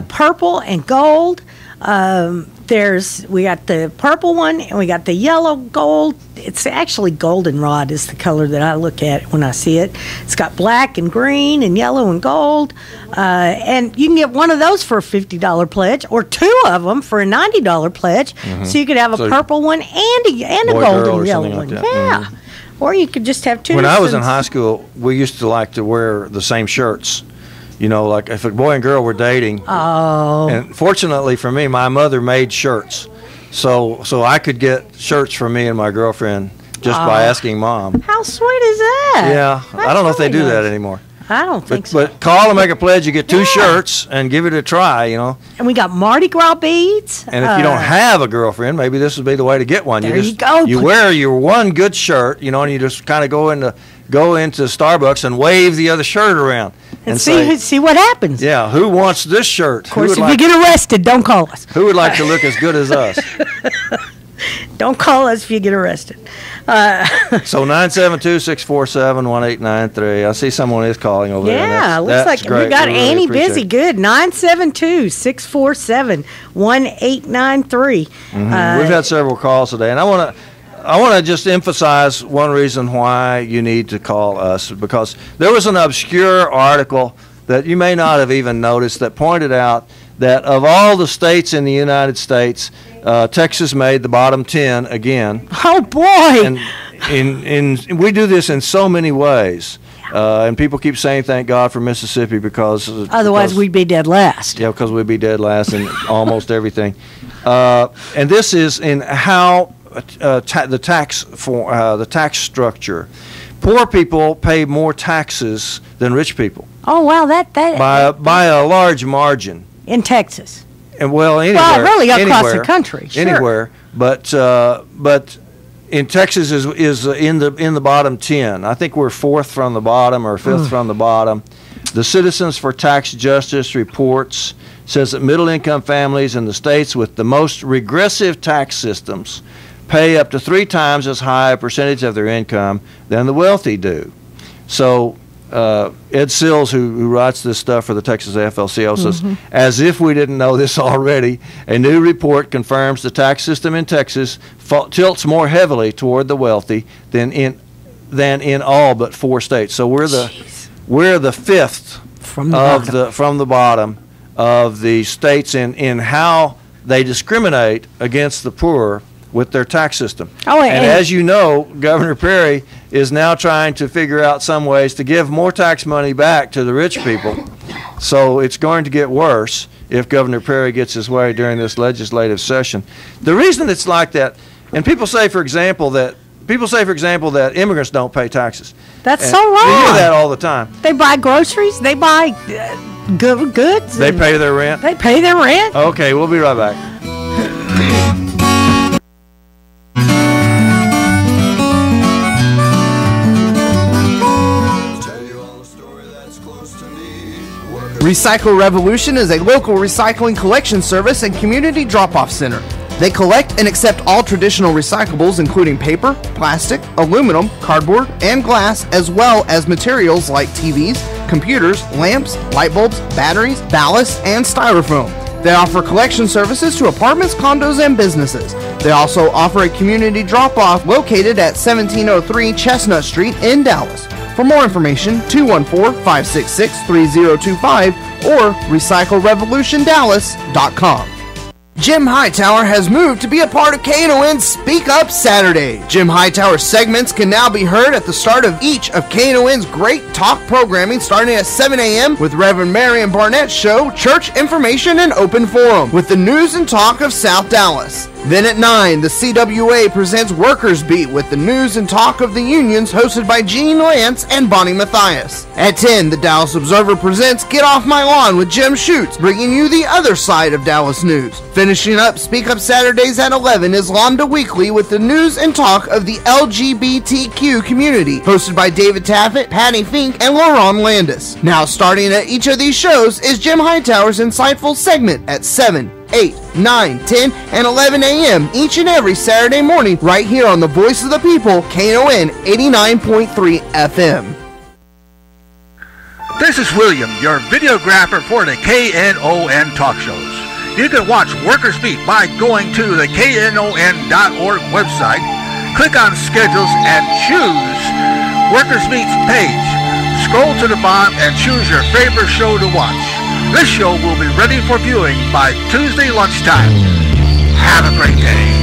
Purple and gold. We got the purple one and we got the yellow gold. It's actually goldenrod is the color that I look at when I see it. It's got black and green and yellow and gold. And you can get one of those for a $50 pledge, or 2 of them for a $90 pledge. So you could have a purple one and a golden and yellow one. Like yeah. Or you could just have 2. When I was in high school, we used to like to wear the same shirts. Like if a boy and girl were dating. Oh. And fortunately for me, my mother made shirts. So I could get shirts for me and my girlfriend just by asking Mom. How sweet is that? Yeah. I don't know if they do that anymore. I don't think so. But call and make a pledge. You get 2 shirts and give it a try, And we got Mardi Gras beads. And if you don't have a girlfriend, maybe this would be the way to get one. There you go. You wear your one good shirt, and you just kind of go into Starbucks and wave the other shirt around. And see what happens. Yeah, who wants this shirt? Of course, if you get arrested, don't call us. Who would like to look as good as us? Don't call us if you get arrested. So 972-647-1893. I see someone is calling over there. Yeah, looks like great. we got Annie busy. It. Good. 972-647-1893. We've had several calls today, and I want to just emphasize one reason why you need to call us, because there was an obscure article that you may not have even noticed that pointed out that of all the states in the United States, Texas made the bottom 10 again. Oh boy! And we do this in so many ways. And people keep saying thank God for Mississippi because otherwise we'd be dead last. Yeah, because we'd be dead last in almost everything. And this is in how the tax structure. Poor people pay more taxes than rich people. Oh wow, that by a large margin in Texas. And anywhere. Well, really across the country. Sure. Anywhere, but in Texas is in the bottom 10. I think we're 4th from the bottom or 5th from the bottom. The Citizens for Tax Justice reports says that middle-income families in the states with the most regressive tax systems pay up to 3 times as high a percentage of their income than the wealthy do. So Ed Sills, who writes this stuff for the Texas AFL-CIO, says, as if we didn't know this already, a new report confirms the tax system in Texas tilts more heavily toward the wealthy than in all but 4 states. So we're the 5th from the bottom of the states in how they discriminate against the poor with their tax system. And as you know, Governor Perry is now trying to figure out some ways to give more tax money back to the rich people. So it's going to get worse if Governor Perry gets his way during this legislative session. The reason it's like that, and people say, for example, that immigrants don't pay taxes. That's so wrong. You hear that all the time. They buy groceries. They buy goods. They pay their rent. They pay their rent. Okay, we'll be right back. Recycle Revolution is a local recycling collection service and community drop-off center. They collect and accept all traditional recyclables including paper, plastic, aluminum, cardboard, and glass, as well as materials like TVs, computers, lamps, light bulbs, batteries, ballast, and styrofoam. They offer collection services to apartments, condos, and businesses. They also offer a community drop-off located at 1703 Chestnut Street in Dallas. For more information, 214-566-3025 or recyclerevolutiondallas.com. Jim Hightower has moved to be a part of KNON's Speak Up Saturday. Jim Hightower's segments can now be heard at the start of each of KNON's great talk programming starting at 7 a.m. with Reverend Marion Barnett's show, Church Information and Open Forum, with the news and talk of South Dallas. Then at 9, the CWA presents Workers Beat with the news and talk of the unions hosted by Gene Lantz and Bonnie Matthias. At 10, the Dallas Observer presents Get Off My Lawn with Jim Schutz, bringing you the other side of Dallas news. Finishing up Speak Up Saturdays at 11 is Lambda Weekly with the news and talk of the LGBTQ community, hosted by David Taffet, Patty Fink, and Laurent Landis. Now starting at each of these shows is Jim Hightower's insightful segment at 7, 8, 9, 10, and 11 a.m. each and every Saturday morning right here on the Voice of the People, KNON 89.3 FM. This is William, your videographer for the KNON talk shows. You can watch Workers Beat by going to the KNON.org website, click on Schedules, and choose Workers Beat's page. Scroll to the bottom and choose your favorite show to watch. This show will be ready for viewing by Tuesday lunchtime. Have a great day.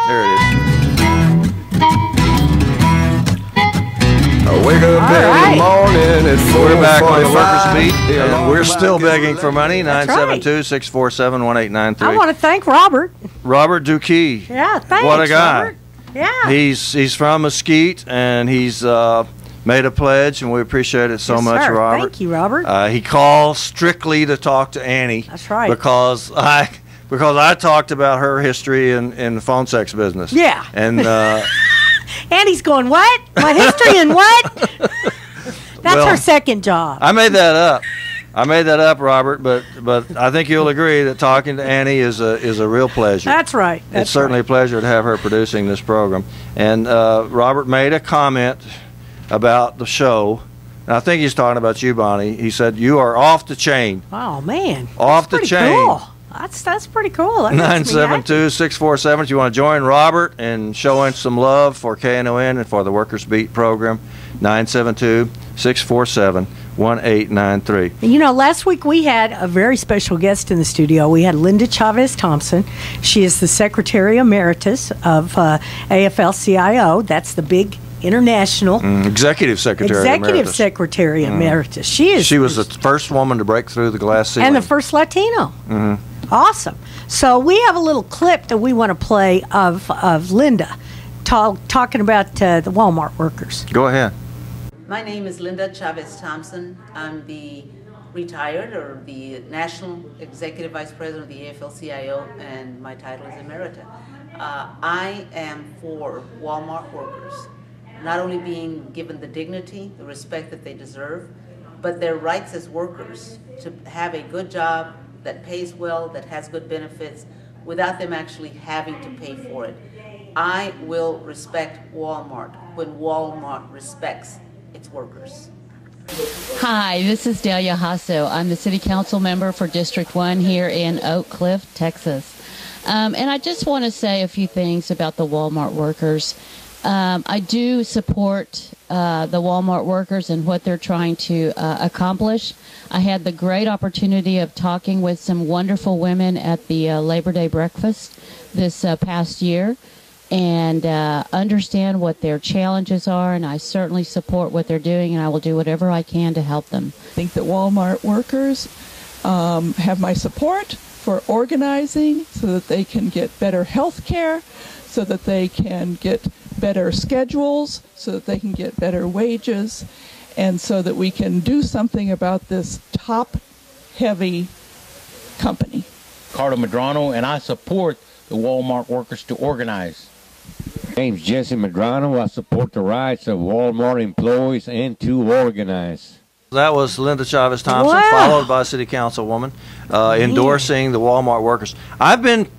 There it is. Wake up every morning at 4. We're back on the Workers Beat, and we're still begging for money. 972-647-1893. I want to thank Robert. Robert Duquie. Yeah, thanks. What a guy. Robert. Yeah. He's from Mesquite, and he's made a pledge, and we appreciate it so much, sir. Robert. Thank you, Robert. He called strictly to talk to Annie. That's right. Because I talked about her history in the phone sex business. Yeah. And Annie's going, what? My history and what? That's her second job. I made that up. Robert, but I think you'll agree that talking to Annie is a real pleasure. That's right. It's certainly a pleasure to have her producing this program. And Robert made a comment about the show. And I think he's talking about you, Bonnie. He said, you are off the chain. Oh, man. Off the chain. Cool. That's pretty cool. That makes me happy. 972-647. If you want to join Robert in showing some love for KNON and for the Workers Beat program, 972-647-1893. You know, last week we had a very special guest in the studio. We had Linda Chavez Thompson. She is the Secretary Emeritus of AFL-CIO. That's the big international Executive Secretary Emeritus. She was the first woman to break through the glass ceiling. And the first Latino. Awesome. So we have a little clip that we want to play of Linda talking about the Walmart workers. Go ahead. My name is Linda Chavez Thompson. I'm the retired or the National Executive Vice President of the AFL-CIO, and my title is Emerita. I am for Walmart workers not only being given the dignity, the respect that they deserve, but their rights as workers to have a good job that pays well, that has good benefits, without them actually having to pay for it. I will respect Walmart when Walmart respects its workers. Hi, this is Delia Hasso. I'm the City Council member for District 1 here in Oak Cliff, Texas. And I just want to say a few things about the Walmart workers. I do support the Walmart workers and what they're trying to accomplish. I had the great opportunity of talking with some wonderful women at the Labor Day breakfast this past year and understand what their challenges are, and I certainly support what they're doing, and I will do whatever I can to help them. I think that Walmart workers have my support for organizing so that they can get better health care, so that they can get better schedules, so that they can get better wages, and so that we can do something about this top-heavy company. Carter Medrano, and I support the Walmart workers to organize. My name's Jesse Medrano. I support the rights of Walmart employees and to organize. That was Linda Chavez Thompson, followed by City Councilwoman, endorsing the Walmart workers. I've been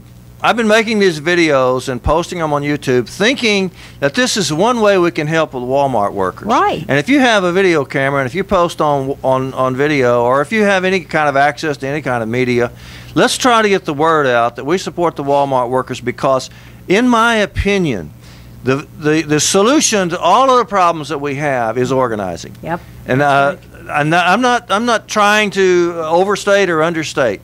making these videos and posting them on YouTube, thinking that this is one way we can help with Walmart workers. Right. And if you have a video camera, and if you post on video, or if you have any kind of access to any kind of media, let's try to get the word out that we support the Walmart workers, because, in my opinion, the solution to all of the problems that we have is organizing. Yep. And I'm not trying to overstate or understate.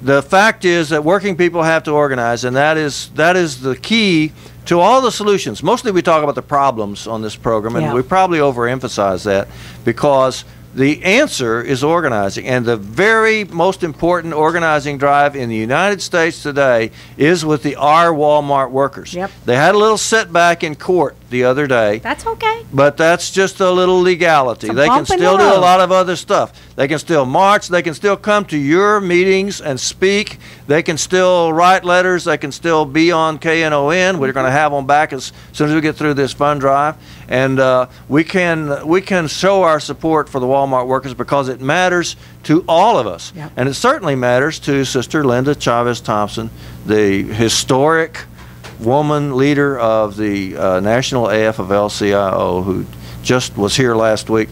The fact is that working people have to organize, and that is the key to all the solutions. Mostly we talk about the problems on this program, and we probably overemphasize that, because the answer is organizing, and the very most important organizing drive in the United States today is with the Walmart workers. Yep. They had a little setback in court the other day. That's okay. But that's just a little legality. They can still do a lot of other stuff. They can still march. They can still come to your meetings and speak. They can still write letters. They can still be on KNON. We're going to have them back as soon as we get through this fund drive. And we can show our support for the Walmart workers, because it matters to all of us. Yep. And it certainly matters to Sister Linda Chavez Thompson, the historic woman leader of the National AFL-CIO, who just was here last week,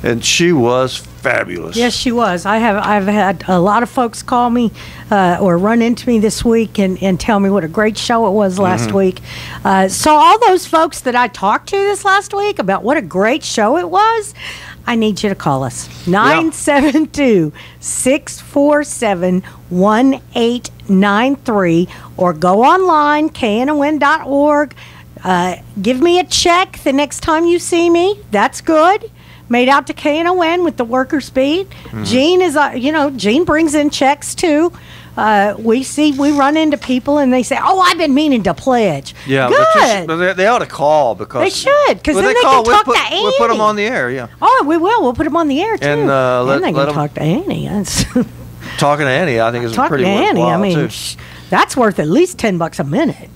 and she was fabulous. Yes, she was. I've had a lot of folks call me or run into me this week and tell me what a great show it was last week. So all those folks that I talked to this last week about what a great show it was, I need you to call us. 972-647-1893, or go online, knon.org. Give me a check the next time you see me. That's good. Made out to KNON with the Workers Beat. Gene is, Gene brings in checks too. We run into people and they say, "Oh, I've been meaning to pledge." Yeah, good. But they ought to call, because they should, because then they can talk to Annie. We'll put them on the air. Yeah. Oh, we will. We'll put them on the air too. And they can talk to Annie. Talking to Annie, I think, is pretty worthwhile. Annie, I mean, too. That's worth at least $10 a minute.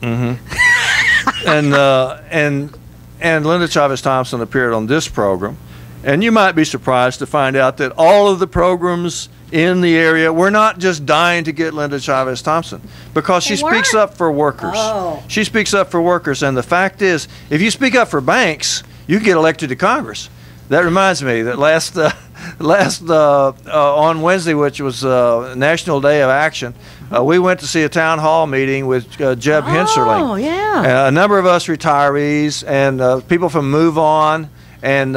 And Linda Chavez Thompson appeared on this program, and you might be surprised to find out that all of the programs in the area, we're not just dying to get Linda Chavez Thompson, because she speaks up for workers. Oh. She speaks up for workers, and the fact is, if you speak up for banks, you get elected to Congress. That reminds me that last on Wednesday, which was National Day of Action, we went to see a town hall meeting with Jeb Henserling. Oh, yeah. A number of us retirees and people from Move On and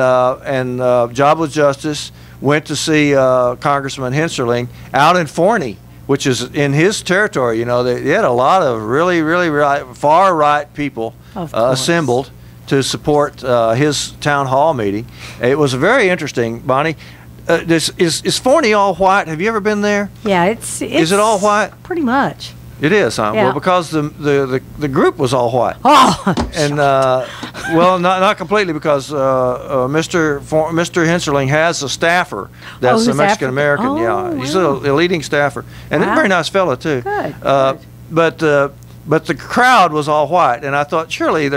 Jobless Justice went to see Congressman Henserling out in Forney, which is in his territory. You know, they had a lot of really far right people assembled to support his town hall meeting. It was very interesting, Bonnie. Is Forney all white? Have you ever been there? Yeah, it's Is it all white? Pretty much. It is, huh? Yeah. Well, because the group was all white. Oh, and well, not completely, because Mr. Henserling has a staffer that's a Mexican American. Oh, yeah, wow. he's a leading staffer, and a very nice fellow too. Good. But the crowd was all white, and I thought surely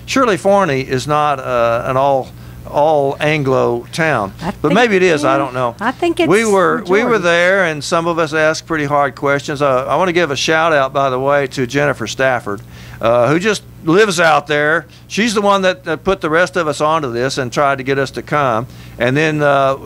surely Forney is not an all Anglo town, but maybe it is. I don't know. I think it's we were majority. there, and some of us asked pretty hard questions. I want to give a shout out, by the way, to Jennifer Stafford, who just lives out there. She's the one that put the rest of us onto this and tried to get us to come. And then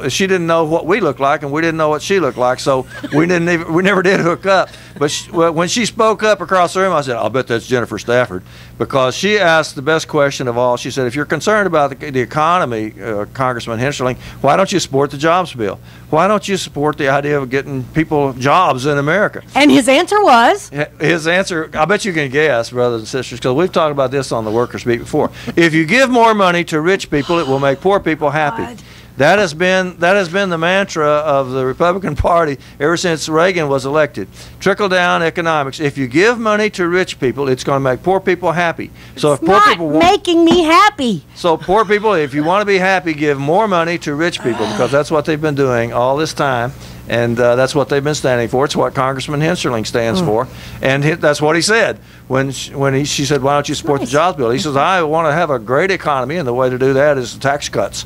she didn't know what we looked like, and we didn't know what she looked like, so we never did hook up. But when she spoke up across the room, I said, "I'll bet that's Jennifer Stafford," because she asked the best question of all. She said, "If you're concerned about the economy, Congressman Henserling, why don't you support the jobs bill? Why don't you support the idea of getting people jobs in America?" And his answer was? His answer, I bet you can guess, brothers and sisters, because we've talked about this on the Workers' Beat before. If you give more money to rich people, it will make poor people happy. God. That has been the mantra of the Republican Party ever since Reagan was elected. Trickle-down economics. If you give money to rich people, it's going to make poor people happy. So if poor people want, making me happy. So poor people, if you want to be happy, give more money to rich people, because that's what they've been doing all this time. And that's what they've been standing for. It's what Congressman Henserling stands for. And that's what he said when she said, "Why don't you support the jobs bill?" He says, "I want to have a great economy, and the way to do that is tax cuts."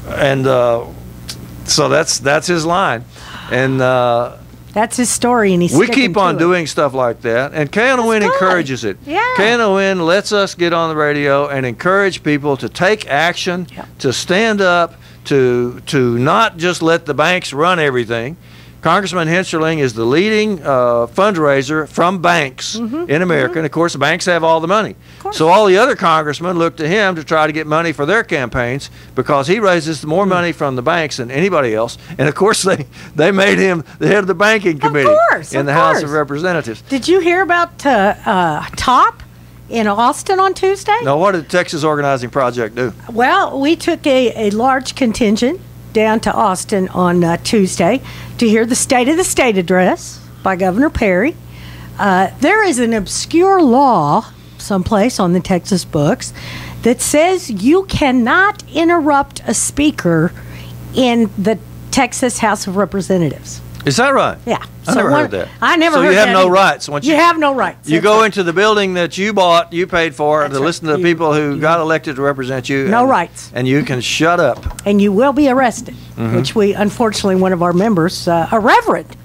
And so that's his line. And that's his story, and we keep on doing stuff like that, and KNON encourages it. Yeah. KNON lets us get on the radio and encourage people to take action, to stand up, to not just let the banks run everything. Congressman Henserling is the leading fundraiser from banks in America, and of course the banks have all the money. So all the other congressmen look to him to try to get money for their campaigns, because he raises more money from the banks than anybody else. And of course they made him the head of the banking committee in the House of Representatives. Did you hear about TOP in Austin on Tuesday? Now, what did Texas Organizing Project do? Well, we took a large contingent down to Austin on Tuesday to hear the State of the State address by Governor Perry. There is an obscure law someplace on the Texas books that says you cannot interrupt a speaker in the Texas House of Representatives. Is that right? Yeah. I never heard that. I never heard that. So you have no either. rights. Once you have no rights. You go into the building that you bought, you paid for, to listen to the people who got elected to represent you. No rights. And you can shut up. And you will be arrested, which we, unfortunately, one of our members, a reverend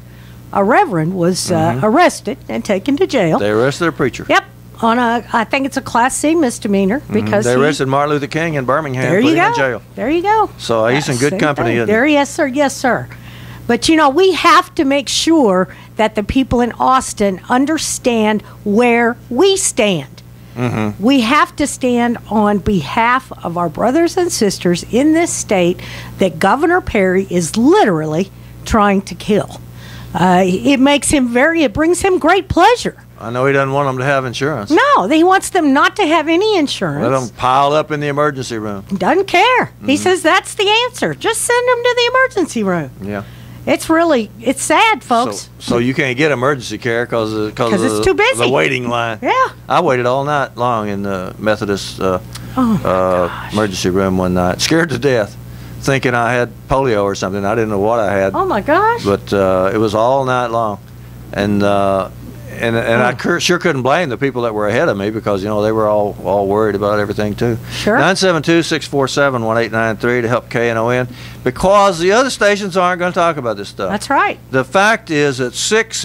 was arrested and taken to jail. They arrested a preacher. Yep. On I think it's a Class C misdemeanor, because they arrested Martin Luther King in Birmingham, put him in jail. There you go. So he's in good company, isn't he? There, yes, sir. Yes, sir. But, you know, we have to make sure that the people in Austin understand where we stand. We have to stand on behalf of our brothers and sisters in this state that Governor Perry is literally trying to kill. It brings him great pleasure. I know he doesn't want them to have insurance. No, he wants them not to have any insurance. Let them pile up in the emergency room. Doesn't care. He says that's the answer. Just send them to the emergency room. Yeah. It's sad, folks. So you can't get emergency care because it's too busy. The waiting line. Yeah. I waited all night long in the Methodist emergency room one night, scared to death, thinking I had polio or something. I didn't know what I had. Oh my gosh! But it was all night long, and I sure couldn't blame the people that were ahead of me, because they were all worried about everything too. Sure. 972-647-1893 to help KNON, because the other stations aren't going to talk about this stuff. That's right. The fact is that 6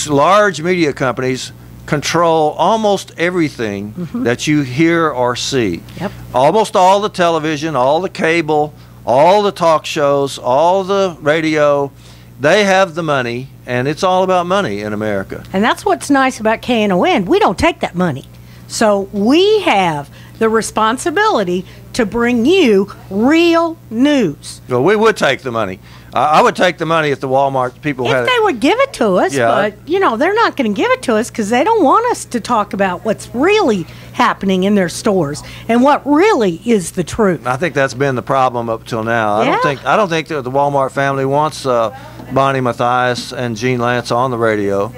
large media companies control almost everything that you hear or see. Yep. Almost all the television, all the cable, all the talk shows, all the radio, they have the money, and it's all about money in America. And that's what's nice about KNON. We don't take that money. So we have the responsibility to bring you real news. Well, we would take the money. I would take the money if the Walmart people had If they would give it to us, Yeah. but, you know, they're not going to give it to us because they don't want us to talk about what's really happening in their stores and what really is the truth. I think that's been the problem up till now. Yeah. I don't think that the Walmart family wants Bonnie Mathias and Gene Lantz on the radio.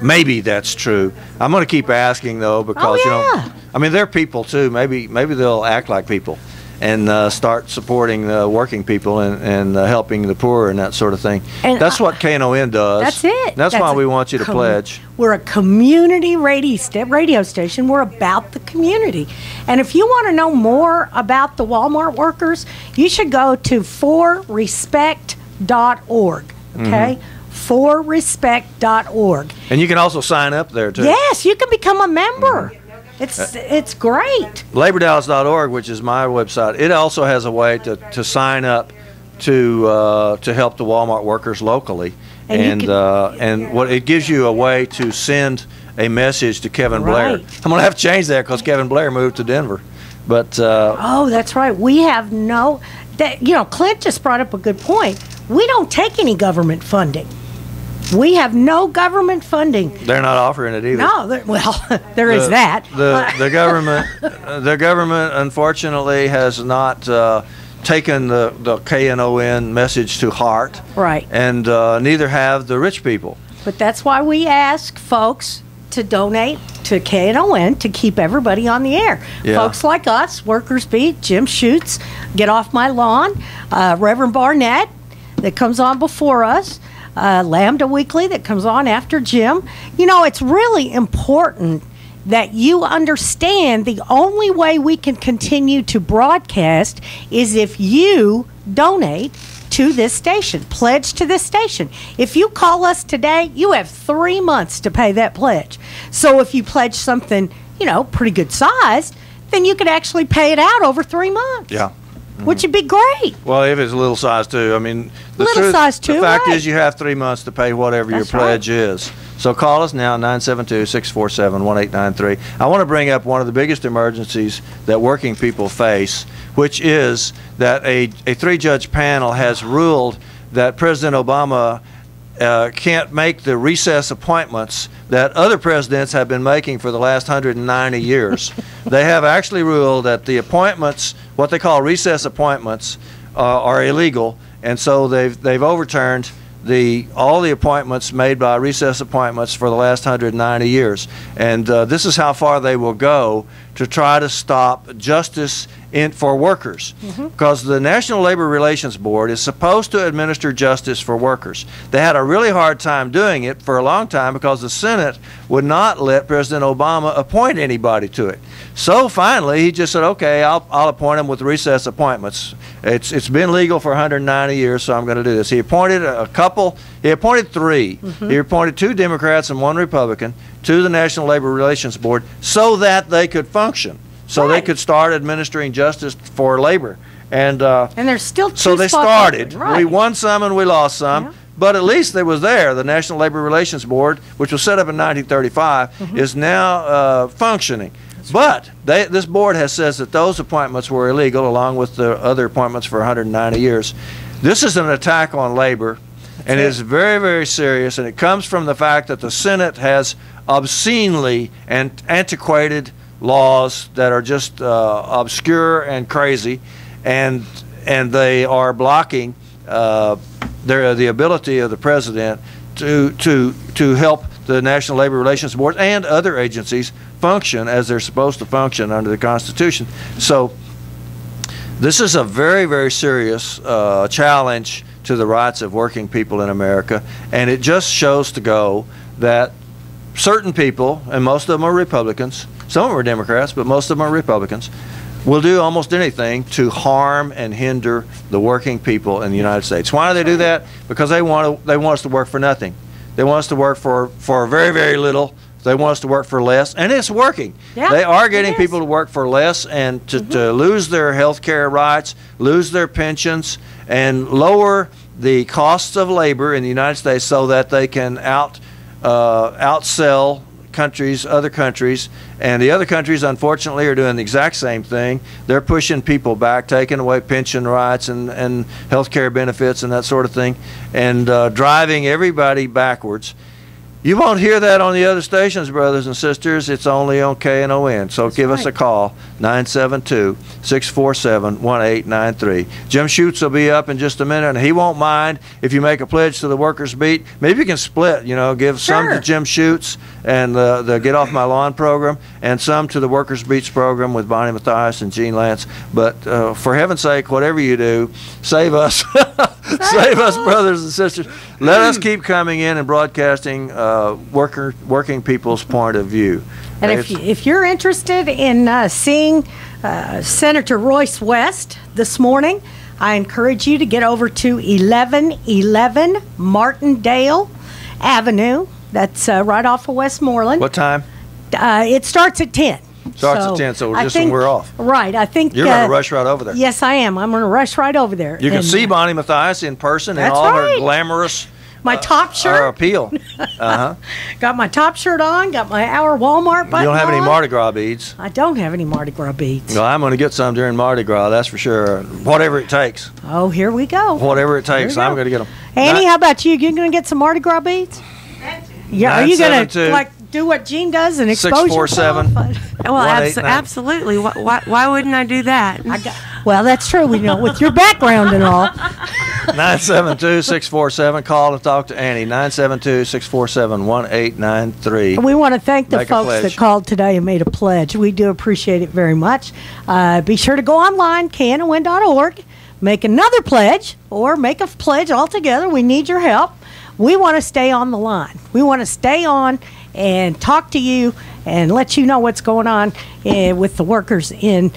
Maybe that's true. I'm going to keep asking though because you know, I mean they're people too. Maybe they'll act like people and start supporting working people and helping the poor and that sort of thing. And that's what KNON does. That's it. That's why we want you to pledge. We're a community radio station. We're about the community. And if you want to know more about the Walmart workers, you should go to forrespect.org. Okay? forrespect.org. And you can also sign up there too. Yes, you can become a member. It's great. LaborDallas.org, which is my website, it also has a way to sign up to help the Walmart workers locally, and what it gives you a way to send a message to Kevin Blair. I'm gonna have to change that because Kevin Blair moved to Denver, but oh, that's right. We have Clint just brought up a good point. We don't take any government funding. We have no government funding. They're not offering it either. No, there is that. The government, unfortunately, has not taken the KNON message to heart. Right. And neither have the rich people. But that's why we ask folks to donate to KNON to keep everybody on the air. Yeah. Folks like us, Workers Beat, Jim Schutz, Get Off My Lawn, Reverend Barnett that comes on before us, Lambda Weekly that comes on after Jim. You know, it's really important that you understand the only way we can continue to broadcast is if you donate to this station, pledge to this station. If you call us today, you have 3 months to pay that pledge. So if you pledge something, pretty good sized, then you could actually pay it out over 3 months. Yeah. Which would be great. Well, if it's a little size too. I mean, the fact is you have 3 months to pay whatever your pledge is. So call us now, 972-647-1893. I want to bring up one of the biggest emergencies that working people face, which is that a 3-judge panel has ruled that President Obama can't make the recess appointments that other presidents have been making for the last 190 years. They have actually ruled that the appointments, what they call recess appointments, are illegal, and so they've overturned all the appointments made by recess appointments for the last 190 years. And this is how far they will go to try to stop justice for workers. Because the National Labor Relations Board is supposed to administer justice for workers. They had a really hard time doing it for a long time because the Senate would not let President Obama appoint anybody to it. So finally, he just said, okay, I'll appoint them with recess appointments. It's been legal for 190 years, so I'm going to do this. He appointed a couple. He appointed 3. He appointed 2 Democrats and 1 Republican to the National Labor Relations Board so that they could function, so they could start administering justice for labor. And there's still 2 so they spots started. open. Right. We won some and we lost some. But at least they was there. The National Labor Relations Board, which was set up in 1935, is now functioning. But this board says that those appointments were illegal, along with the other appointments for 190 years. This is an attack on labor, and it is very, very serious. And it comes from the fact that the Senate has obscenely and antiquated laws that are just obscure and crazy, and they are blocking the ability of the president to help the National Labor Relations Board and other agencies function as they're supposed to function under the Constitution. So this is a very, very serious challenge to the rights of working people in America, and it just shows to go that certain people, and most of them are Republicans, some of them are Democrats, but most of them are Republicans, will do almost anything to harm and hinder the working people in the United States. Why do they do that? Because they want us to work for nothing. They want us to work for very, very little They want us to work for less, and it's working. Yeah, they are getting people to work for less and to lose their health care rights, lose their pensions, and lower the costs of labor in the United States so that they can outsell other countries, and the other countries unfortunately are doing the exact same thing. They're pushing people back, taking away pension rights and health care benefits and that sort of thing, and driving everybody backwards. You won't hear that on the other stations, brothers and sisters. It's only on KNON. So give us a call, 972-647-1893. Jim Schutz will be up in just a minute, and he won't mind if you make a pledge to the Workers Beat. Maybe you can split, give some to Jim Schutz and the Get Off My Lawn program, and some to the Workers Beats program with Bonnie Mathias and Gene Lantz. But for heaven's sake, whatever you do, save us. Save us, brothers and sisters. Let us keep coming in and broadcasting working people's point of view. And if you're interested in seeing Senator Royce West this morning, I encourage you to get over to 1111 Martindale Avenue. That's right off of Westmoreland. What time? It starts at 10. Starts at 10, so when we're off. Right, I think you're going to rush right over there. Yes, I am. I'm going to rush right over there. You can see Bonnie Mathias in person in all her glamorous my top shirt. Appeal. Got my top shirt on, got my Our Walmart button. You don't have on. any Mardi Gras beads? I don't have any Mardi Gras beads. Well, I'm going to get some during Mardi Gras, that's for sure. Whatever it takes. Oh, here we go. Whatever it takes, I'm going to get them. Annie, how about you? You going to get some Mardi Gras beads? Yeah, are you going to do what Gene does and expose yourself? 647. Well, absolutely. Why wouldn't I do that? Well, that's true. We know with your background and all. 972-647. Call and talk to Annie. 972-647-1893. We want to thank the folks that called today and made a pledge. We do appreciate it very much. Be sure to go online, knon.org, make another pledge, or make a pledge altogether. We need your help. We want to stay on the line. We want to stay on and talk to you and let you know what's going on with the workers in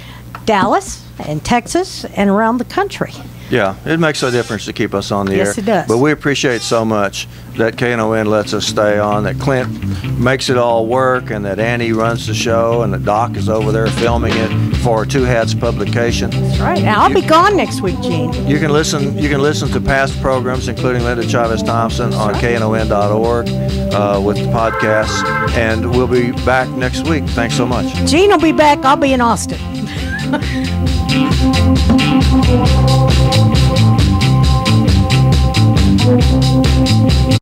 Dallas and Texas and around the country. Yeah, it makes a difference to keep us on the air. Yes, it does. But we appreciate so much that KNON lets us stay on, that Clint makes it all work, and that Annie runs the show, and that Doc is over there filming it for Two Hats publication. That's right. Now, I'll be gone next week, Gene. You can listen to past programs, including Linda Chavez Thompson, on KNON.org with the podcasts, and we'll be back next week. Thanks so much. Gene will be back. I'll be in Austin.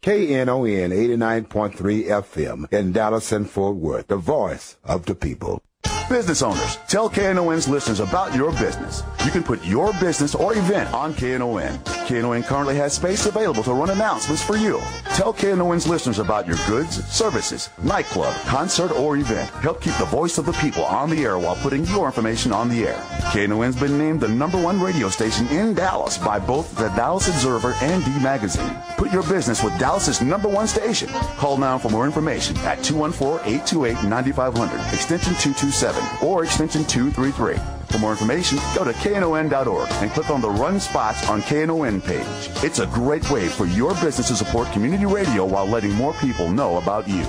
KNON 89.3 FM in Dallas and Fort Worth, the voice of the people. Business owners, tell KNON's listeners about your business. You can put your business or event on KNON. KNON currently has space available to run announcements for you. Tell KNON's listeners about your goods, services, nightclub, concert, or event. Help keep the voice of the people on the air while putting your information on the air. KNON's been named the #1 radio station in Dallas by both the Dallas Observer and D Magazine. Put your business with Dallas's #1 station. Call now for more information at 214-828-9500, extension 227, or extension 233. For more information, go to knon.org and click on the Run Spots on KNON page. It's a great way for your business to support community radio while letting more people know about you.